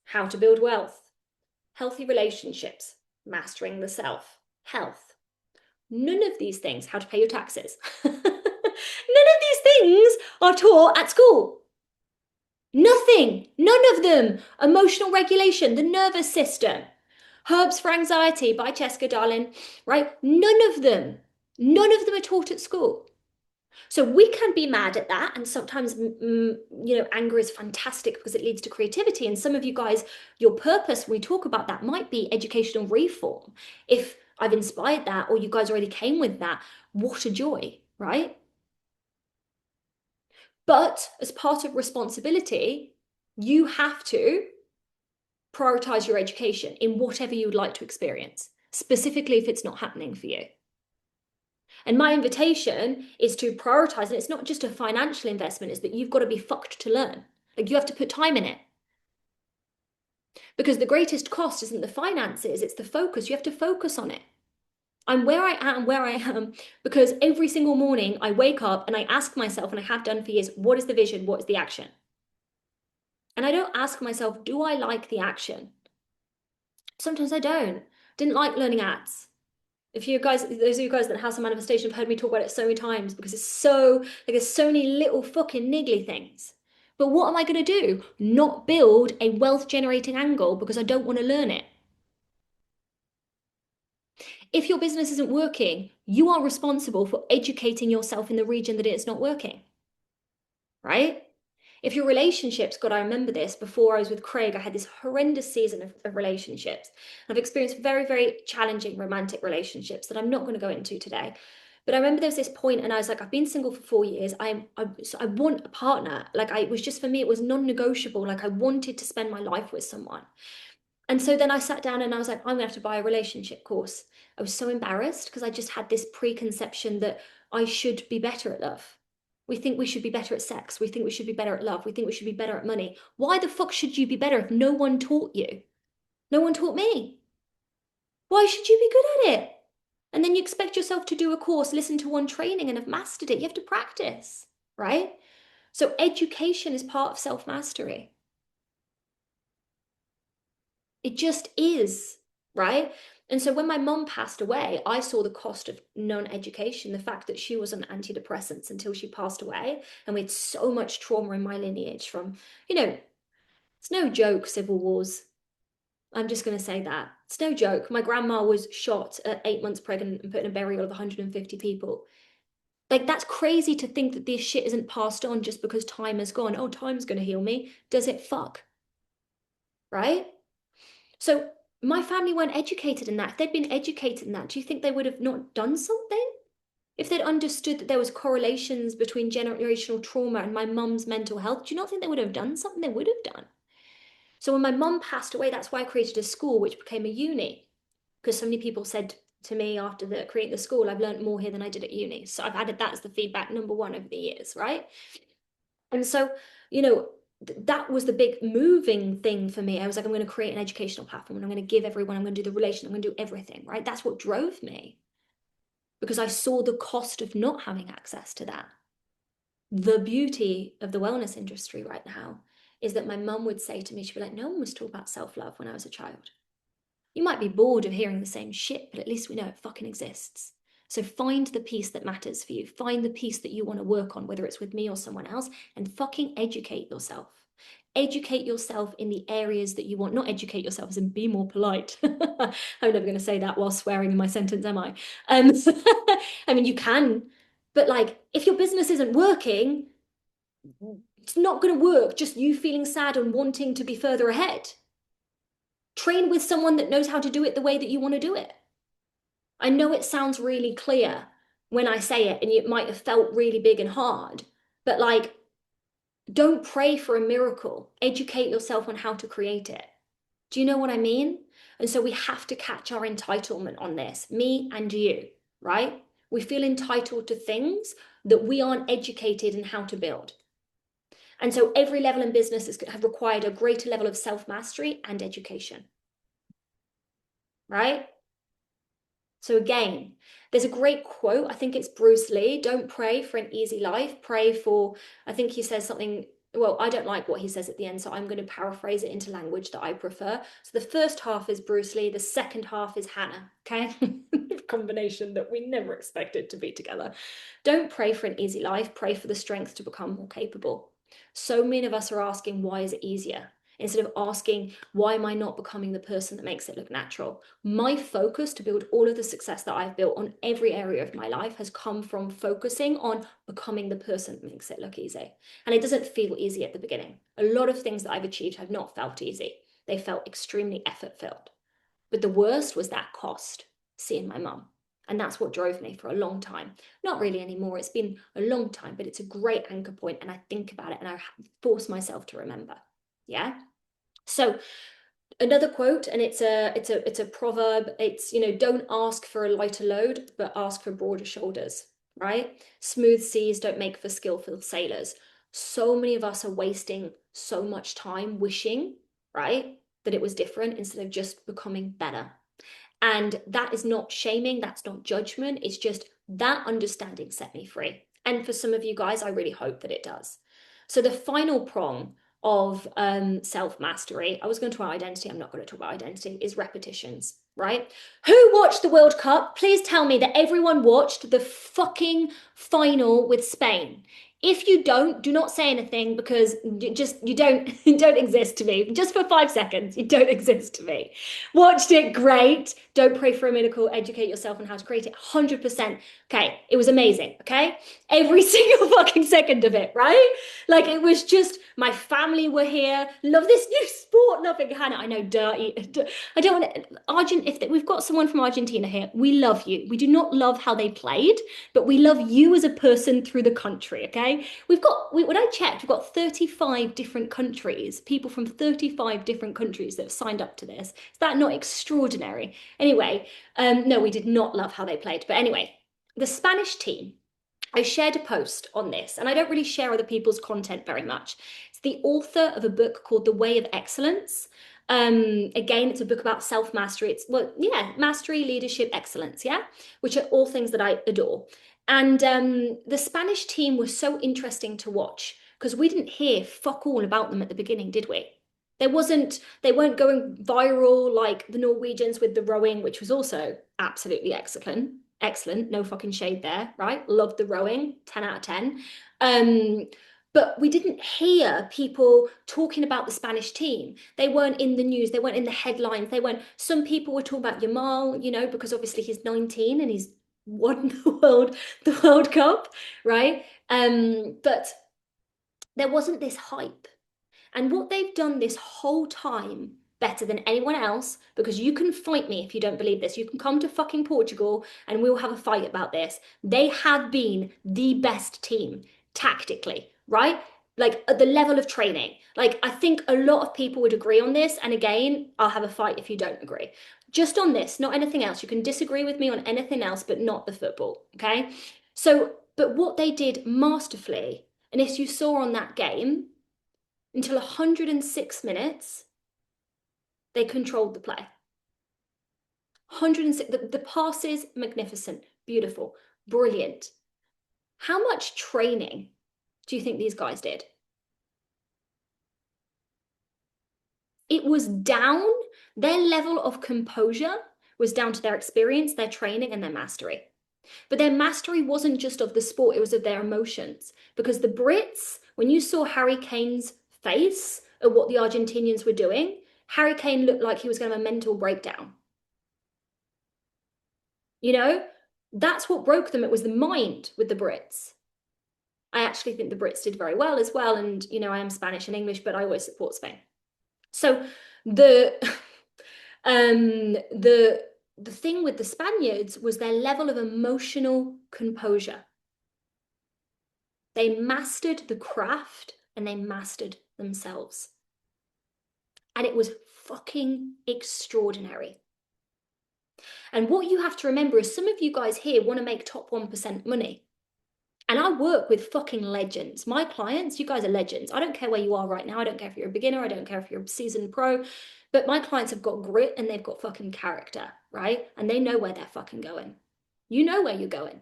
how to build wealth, healthy relationships, mastering the self, health. None of these things, how to pay your taxes. None of these things are taught at school. Nothing, none of them. Emotional regulation, the nervous system, Herbs for Anxiety by Cheska Darling, right? None of them are taught at school. So we can be mad at that. And sometimes, anger is fantastic because it leads to creativity. And some of you guys, your purpose, when we talk about that, might be educational reform. If I've inspired that, or you guys already came with that, what a joy, right? But as part of responsibility, you have to prioritize your education in whatever you would like to experience, specifically if it's not happening for you. And my invitation is to prioritize, and it's not just a financial investment, it's that you've got to be fucked to learn. Like, you have to put time in it. Because the greatest cost isn't the finances, it's the focus. You have to focus on it. I'm where I am because every single morning I wake up and I ask myself, and I have done for years, what is the vision? What is the action? And I don't ask myself, do I like the action? Sometimes I don't. Didn't like learning ads. If you guys, those of you guys that have some manifestation have heard me talk about it so many times because it's so, like, there's so many little fucking niggly things. But what am I going to do? Not build a wealth generating angle because I don't want to learn it. If your business isn't working, you are responsible for educating yourself in the region that it's not working, right? If your relationships, God, I remember this before I was with Craig, I had this horrendous season of relationships. I've experienced very, very challenging romantic relationships that I'm not going to go into today. But I remember there was this point and I was like, I've been single for 4 years. So I want a partner. Like, it was just, for me, it was non-negotiable. Like, I wanted to spend my life with someone. And so then I sat down and I was like, I'm gonna have to buy a relationship course. I was so embarrassed because I just had this preconception that I should be better at love. We think we should be better at sex. We think we should be better at love. We think we should be better at money. Why the fuck should you be better if no one taught you? No one taught me. Why should you be good at it? And then you expect yourself to do a course, listen to one training and have mastered it. You have to practice, right? So education is part of self-mastery. It just is, right? And so when my mum passed away, I saw the cost of non-education, the fact that she was on antidepressants until she passed away. And we had so much trauma in my lineage from, it's no joke, civil wars. I'm just going to say that. It's no joke. My grandma was shot at 8 months pregnant and put in a burial of 150 people. Like, that's crazy to think that this shit isn't passed on just because time has gone. Oh, time's going to heal me. Does it fuck? Right? So my family weren't educated in that. If they'd been educated in that, do you think they would have not done something? If they'd understood that there was correlations between generational trauma and my mum's mental health, do you not think they would have done something? They would have done. So when my mum passed away, that's why I created a school, which became a uni. Because so many people said to me after creating the school, I've learned more here than I did at uni. So I've added that as the feedback number one over the years, right? And so, that was the big moving thing for me. I was like, I'm going to create an educational platform and I'm going to give everyone, I'm going to do the relation, I'm going to do everything, right? That's what drove me because I saw the cost of not having access to that. The beauty of the wellness industry right now is that my mum would say to me, she'd be like, no one was taught about self-love when I was a child. You might be bored of hearing the same shit, but at least we know it fucking exists. So find the piece that matters for you. Find the piece that you want to work on, whether it's with me or someone else, and fucking educate yourself. Educate yourself in the areas that you want. Not educate yourself as in be more polite. I'm never going to say that while swearing in my sentence, am I? I mean, you can, but like, if your business isn't working, it's not going to work. Just you feeling sad and wanting to be further ahead. Train with someone that knows how to do it the way that you want to do it. I know it sounds really clear when I say it, and it might have felt really big and hard, but like, don't pray for a miracle. Educate yourself on how to create it. Do you know what I mean? And so we have to catch our entitlement on this, me and you, right? We feel entitled to things that we aren't educated in how to build. And so every level in business have required a greater level of self-mastery and education, right? So again, there's a great quote. I think it's Bruce Lee. Don't pray for an easy life. Pray for, I think he says something, well, I don't like what he says at the end, so I'm going to paraphrase it into language that I prefer. So the first half is Bruce Lee. The second half is Hannah, okay? Combination that we never expected to be together. Don't pray for an easy life. Pray for the strength to become more capable. So many of us are asking, why is it easier? Instead of asking, why am I not becoming the person that makes it look natural? My focus to build all of the success that I've built on every area of my life has come from focusing on becoming the person that makes it look easy. And it doesn't feel easy at the beginning. A lot of things that I've achieved have not felt easy. They felt extremely effort filled. But the worst was that cost, seeing my mum. And that's what drove me for a long time. Not really anymore. It's been a long time, but it's a great anchor point. And I think about it and I force myself to remember. Yeah. So another quote, and it's a proverb. It's, don't ask for a lighter load, but ask for broader shoulders, right? Smooth seas don't make for skillful sailors. So many of us are wasting so much time wishing, right, that it was different instead of just becoming better. And that is not shaming, that's not judgment. It's just that understanding set me free. And for some of you guys, I really hope that it does. So the final prong of self-mastery, I was going to talk about identity, I'm not going to talk about identity, is repetitions, right? Who watched the World Cup? Please tell me that everyone watched the fucking final with Spain. If you don't, do not say anything, because you don't you don't exist to me. Just for 5 seconds, you don't exist to me. Watched it, great. Don't pray for a miracle, educate yourself on how to create it. 100%. Okay, it was amazing, okay? Every single fucking second of it, right? Like, it was just, my family were here. Love this new sport, loving Hannah. I know, dirty. I don't want to, if we've got someone from Argentina here, we love you. We do not love how they played, but we love you as a person through the country, okay? When I checked, we've got 35 different countries, people from 35 different countries that have signed up to this. Is that not extraordinary? Anyway, no, we did not love how they played. But anyway, the Spanish team, I shared a post on this, and I don't really share other people's content very much. It's the author of a book called The Way of Excellence. Again, it's a book about self-mastery. It's, well, yeah, mastery, leadership, excellence, yeah, which are all things that I adore. And the Spanish team was so interesting to watch because we didn't hear fuck all about them at the beginning, did we? They weren't going viral like the Norwegians with the rowing, which was also absolutely excellent. Excellent, no fucking shade there, right? Loved the rowing, 10 out of 10. But we didn't hear people talking about the Spanish team. They weren't in the news, they weren't in the headlines, some people were talking about Yamal, because obviously he's 19 and he's won the World Cup, right? But there wasn't this hype. And what they've done this whole time, better than anyone else, because you can fight me if you don't believe this. You can come to fucking Portugal and we'll have a fight about this. They have been the best team tactically, right? Like at the level of training. Like, I think a lot of people would agree on this. And again, I'll have a fight if you don't agree. Just on this, not anything else. You can disagree with me on anything else, but not the football, okay? So, but what they did masterfully, and as you saw on that game, until 106 minutes, they controlled the play. 106, the passes, magnificent, beautiful, brilliant. How much training do you think these guys did? It was down, their level of composure was down to their experience, their training, and their mastery. But their mastery wasn't just of the sport, it was of their emotions. Because the Brits, when you saw Harry Kane's face at what the Argentinians were doing, Harry Kane looked like he was going to have a mental breakdown. That's what broke them. It was the mind with the Brits. I actually think the Brits did very well as well. And, I am Spanish and English, but I always support Spain. So the the thing with the Spaniards was their level of emotional composure. They mastered the craft and they mastered themselves. And it was fucking extraordinary. And what you have to remember is some of you guys here want to make top 1% money. And I work with fucking legends. My clients, you guys are legends. I don't care where you are right now. I don't care if you're a beginner. I don't care if you're a seasoned pro. But my clients have got grit and they've got fucking character, right? And they know where they're fucking going. You know where you're going.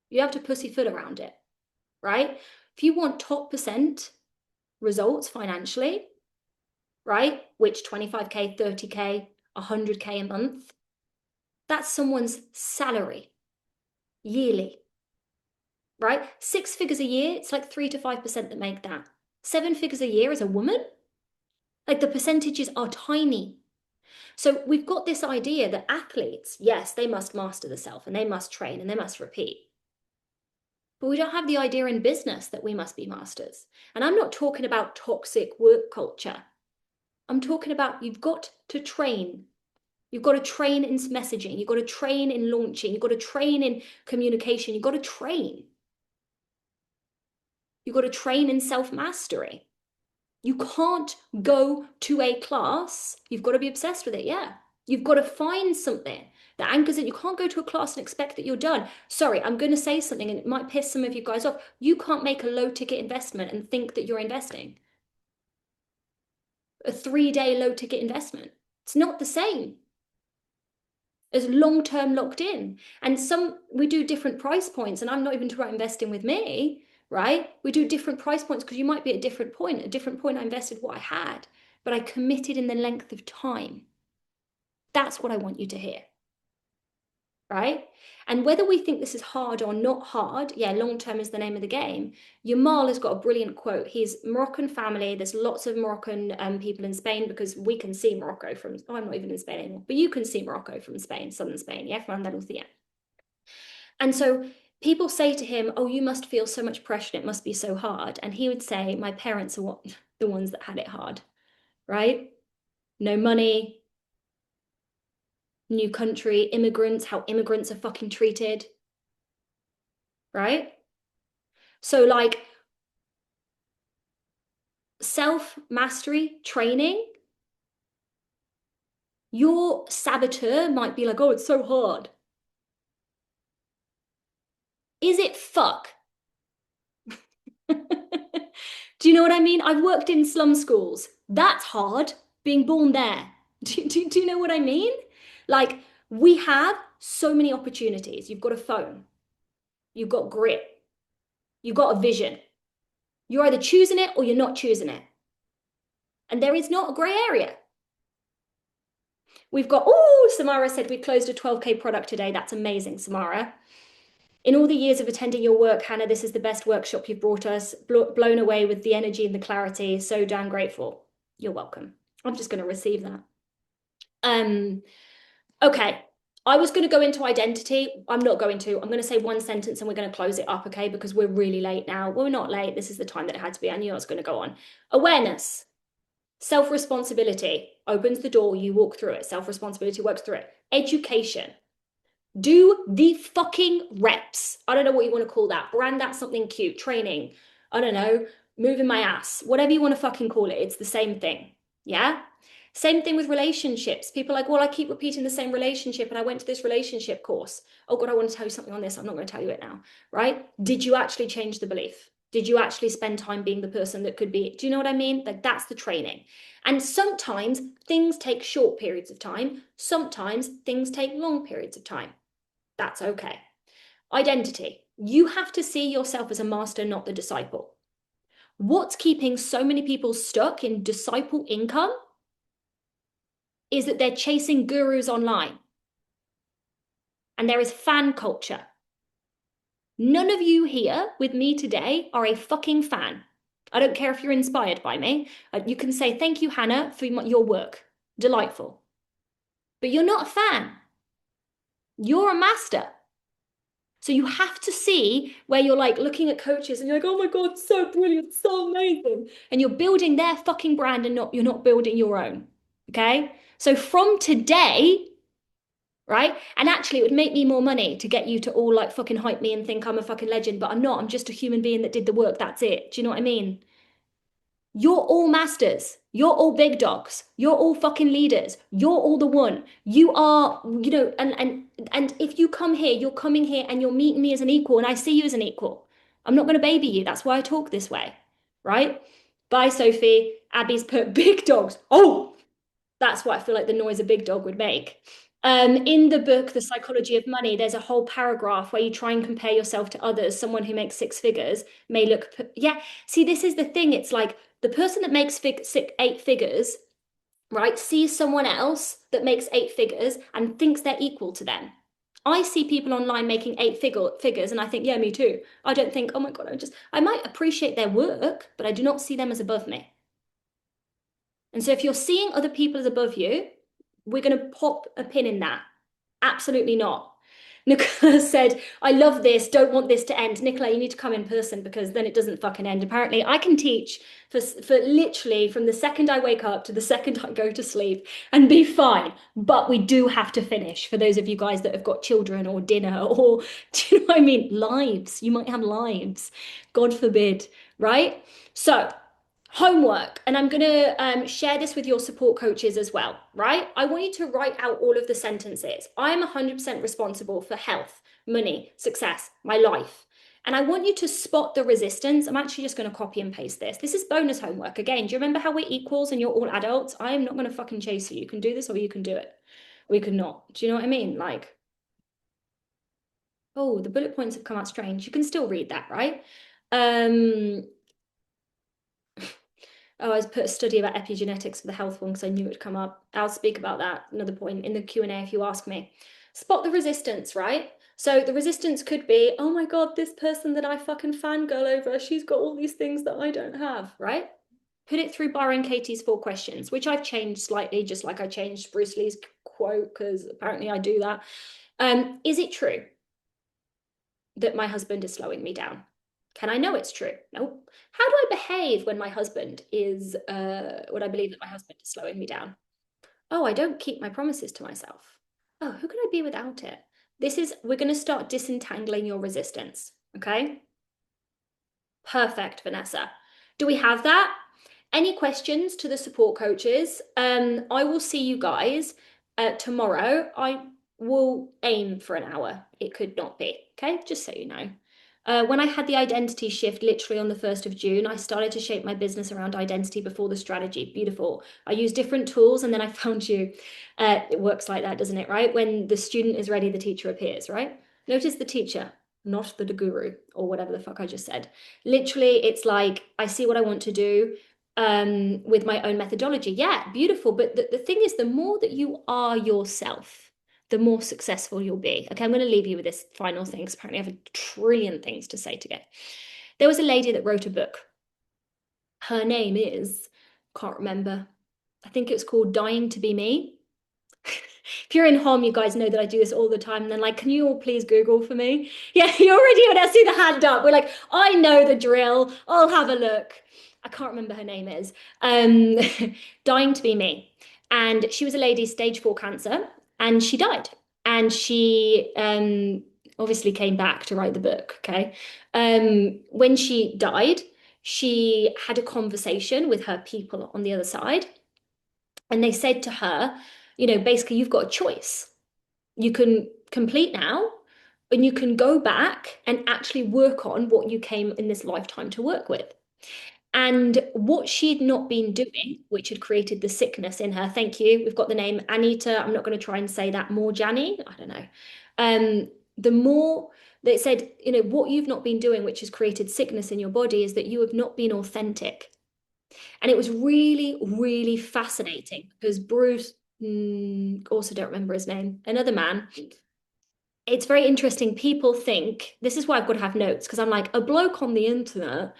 You have to pussyfoot around it, right? If you want top percent results financially, right? Which 25K, 30K, 100K a month, that's someone's salary yearly, right? 6 figures a year, it's like 3 to 5% that make that. 7 figures a year as a woman, like the percentages are tiny. So we've got this idea that athletes, yes, they must master the self and they must train and they must repeat. But we don't have the idea in business that we must be masters. And I'm not talking about toxic work culture. I'm talking about you've got to train. You've got to train in messaging. You've got to train in launching. You've got to train in communication. You've got to train. You've got to train in self-mastery. You can't go to a class. You've got to be obsessed with it. Yeah. You've got to find something that anchors it. You can't go to a class and expect that you're done. Sorry, I'm going to say something and it might piss some of you guys off. You can't make a low ticket investment and think that you're investing. A 3-day low ticket investment. It's not the same as long-term locked in. And we do different price points, and I'm not even talking about investing with me, right? We do different price points because you might be at a different point. At a different point, I invested what I had, but I committed in the length of time. That's what I want you to hear, right? And whether we think this is hard or not hard, yeah, long-term is the name of the game. Yamal has got a brilliant quote. He's Moroccan family. There's lots of Moroccan people in Spain because we can see Morocco from, oh, I'm not even in Spain anymore, but you can see Morocco from Spain, southern Spain, yeah, from Andalusia. And so people say to him, oh, you must feel so much pressure. It must be so hard. And he would say, my parents are the ones that had it hard, right? No money, new country, immigrants, how immigrants are fucking treated, right? So like self-mastery training, your saboteur might be like, oh, it's so hard. Is it fuck? Do you know what I mean? I've worked in slum schools. That's hard, being born there. Do you know what I mean? Like, we have so many opportunities. You've got a phone. You've got grit. You've got a vision. You're either choosing it or you're not choosing it. And there is not a grey area. We've got, oh, Samara said we closed a 12K product today. That's amazing, Samara. In all the years of attending your work, Hannah, this is the best workshop you've brought us. Blown away with the energy and the clarity. So damn grateful. You're welcome. I'm just going to receive that. Okay. I was going to go into identity. I'm not going to. I'm going to say one sentence and we're going to close it up, okay? Because we're really late now. Well, we're not late. This is the time that it had to be. I knew I was going to go on. Awareness. Self-responsibility opens the door. You walk through it. Self-responsibility works through it. Education. Do the fucking reps. I don't know what you want to call that. Brand that something cute. Training. I don't know. Moving my ass. Whatever you want to fucking call it. It's the same thing. Yeah? Same thing with relationships. People are like, well, I keep repeating the same relationship and I went to this relationship course. Oh God, I want to tell you something on this. I'm not going to tell you it now, right? Did you actually change the belief? Did you actually spend time being the person that could be? Do you know what I mean? Like that's the training. And sometimes things take short periods of time. Sometimes things take long periods of time. That's okay. Identity. You have to see yourself as a master, not the disciple. What's keeping so many people stuck in disciple income is that they're chasing gurus online. And there is fan culture. None of you here with me today are a fucking fan. I don't care if you're inspired by me. You can say, thank you, Hannah, for your work. Delightful. But you're not a fan. You're a master. So you have to see where you're like looking at coaches and you're like, oh my God, so brilliant, so amazing. And you're building their fucking brand and you're not building your own. Okay? So from today, right? And actually, it would make me more money to get you to all like fucking hype me and think I'm a fucking legend, but I'm not. I'm just a human being that did the work. That's it. Do you know what I mean? You're all masters. You're all big dogs. You're all fucking leaders. You're all the one. You are, you know, and if you come here, you're coming here and you're meeting me as an equal, and I see you as an equal. I'm not going to baby you. That's why I talk this way, right? Bye, Sophie. Abby's put big dogs. Oh, that's what I feel like the noise a big dog would make. In the book, The Psychology of Money, there's a whole paragraph where you try and compare yourself to others. Someone who makes 6 figures may look, yeah. See, this is the thing. It's like the person that makes 8 figures, right, sees someone else that makes 8 figures and thinks they're equal to them. I see people online making 8 figures and I think, yeah, me too. I don't think, oh my God, I might appreciate their work, but I do not see them as above me. And so if you're seeing other people as above you, we're going to pop a pin in that. Absolutely not. Nicola said, I love this, don't want this to end. Nicola, you need to come in person because then it doesn't fucking end. Apparently, I can teach for literally from the second I wake up to the second I go to sleep and be fine. But we do have to finish for those of you guys that have got children or dinner or, do you know what I mean? Lives. You might have lives. God forbid, right? So, homework, and I'm going to share this with your support coaches as well, right? I want you to write out all of the sentences. I'm 100% responsible for health, money, success, my life. And I want you to spot the resistance. I'm actually just going to copy and paste this. This is bonus homework. Again, do you remember how we're equals and you're all adults? I am not going to fucking chase you. You can do this or you can do it. Or you can not. Do you know what I mean? Like, oh, the bullet points have come out strange. You can still read that, right? Oh, I put a study about epigenetics for the health one because I knew it would come up. I'll speak about that another point in the Q&A if you ask me. Spot the resistance, right? So the resistance could be, oh my God, this person that I fucking fangirl over, she's got all these things that I don't have, right? Put it through Byron Katie's 4 questions, which I've changed slightly, just like I changed Bruce Lee's quote, because apparently I do that. Is it true that my husband is slowing me down? Can I know it's true? No. How do I behave when my husband is, when I believe that my husband is slowing me down? Oh, I don't keep my promises to myself. Oh, who can I be without it? We're going to start disentangling your resistance. Okay. Perfect, Vanessa. Do we have that? Any questions to the support coaches? I will see you guys tomorrow. I will aim for an hour. It could not be. Okay, just so you know. When I had the identity shift literally on the 1st of June, I started to shape my business around identity before the strategy. Beautiful. I used different tools and then I found you. It works like that, doesn't it? Right? When the student is ready, the teacher appears, right? Notice the teacher, not the guru or whatever the fuck I just said. Literally, it's like I see what I want to do with my own methodology. Yeah, beautiful. But the thing is, the more that you are yourself, the more successful you'll be. Okay, I'm going to leave you with this final thing because apparently I have a trillion things to say today. There was a lady that wrote a book. Her name is, can't remember. I think it's called Dying to Be Me. If you're in home, you guys know that I do this all the time. And then like, can you all please Google for me? Yeah, you already when I see the hand up. We're like, I know the drill. I'll have a look. I can't remember her name is. Um, Dying to Be Me. And she was a lady, stage 4 cancer, and she died. And she obviously came back to write the book. Okay. When she died, she had a conversation with her people on the other side. And they said to her, basically, you've got a choice. You can complete now, and you can go back and actually work on what you came in this lifetime to work with. And what she'd not been doing, which had created the sickness in her, thank you. We've got the name Anita. I'm not going to try and say that more, Jani. I don't know. The more they said, what you've not been doing, which has created sickness in your body, is that you have not been authentic. And it was really, really fascinating because Bruce, also don't remember his name, another man. It's very interesting. People think, this is why I've got to have notes because I'm like, a bloke on the internet,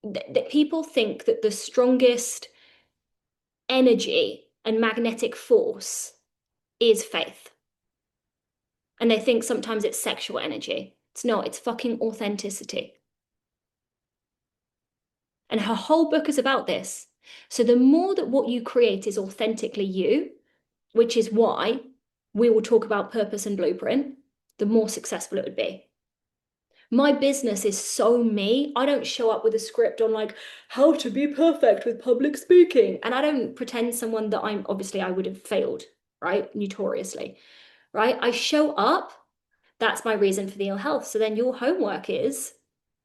that people think that the strongest energy and magnetic force is faith. And they think sometimes it's sexual energy. It's not, it's fucking authenticity. And her whole book is about this. So the more that what you create is authentically you, which is why we will talk about purpose and blueprint, the more successful it would be. My business is so me. I don't show up with a script on like how to be perfect with public speaking. And I don't pretend someone that obviously I would have failed, right? Notoriously, right? I show up. That's my reason for the ill health. So then your homework is,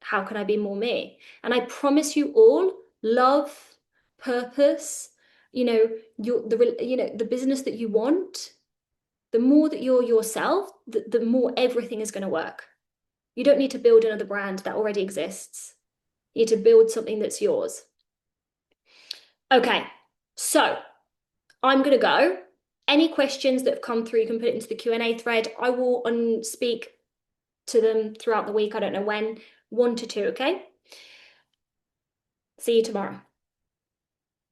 how can I be more me? And I promise you all, love, purpose, the business that you want, the more that you're yourself, the more everything is going to work. You don't need to build another brand that already exists. You need to build something that's yours. Okay, so I'm going to go. Any questions that have come through, you can put it into the Q&A thread. I will speak to them throughout the week. I don't know when, 1 to 2, okay? See you tomorrow.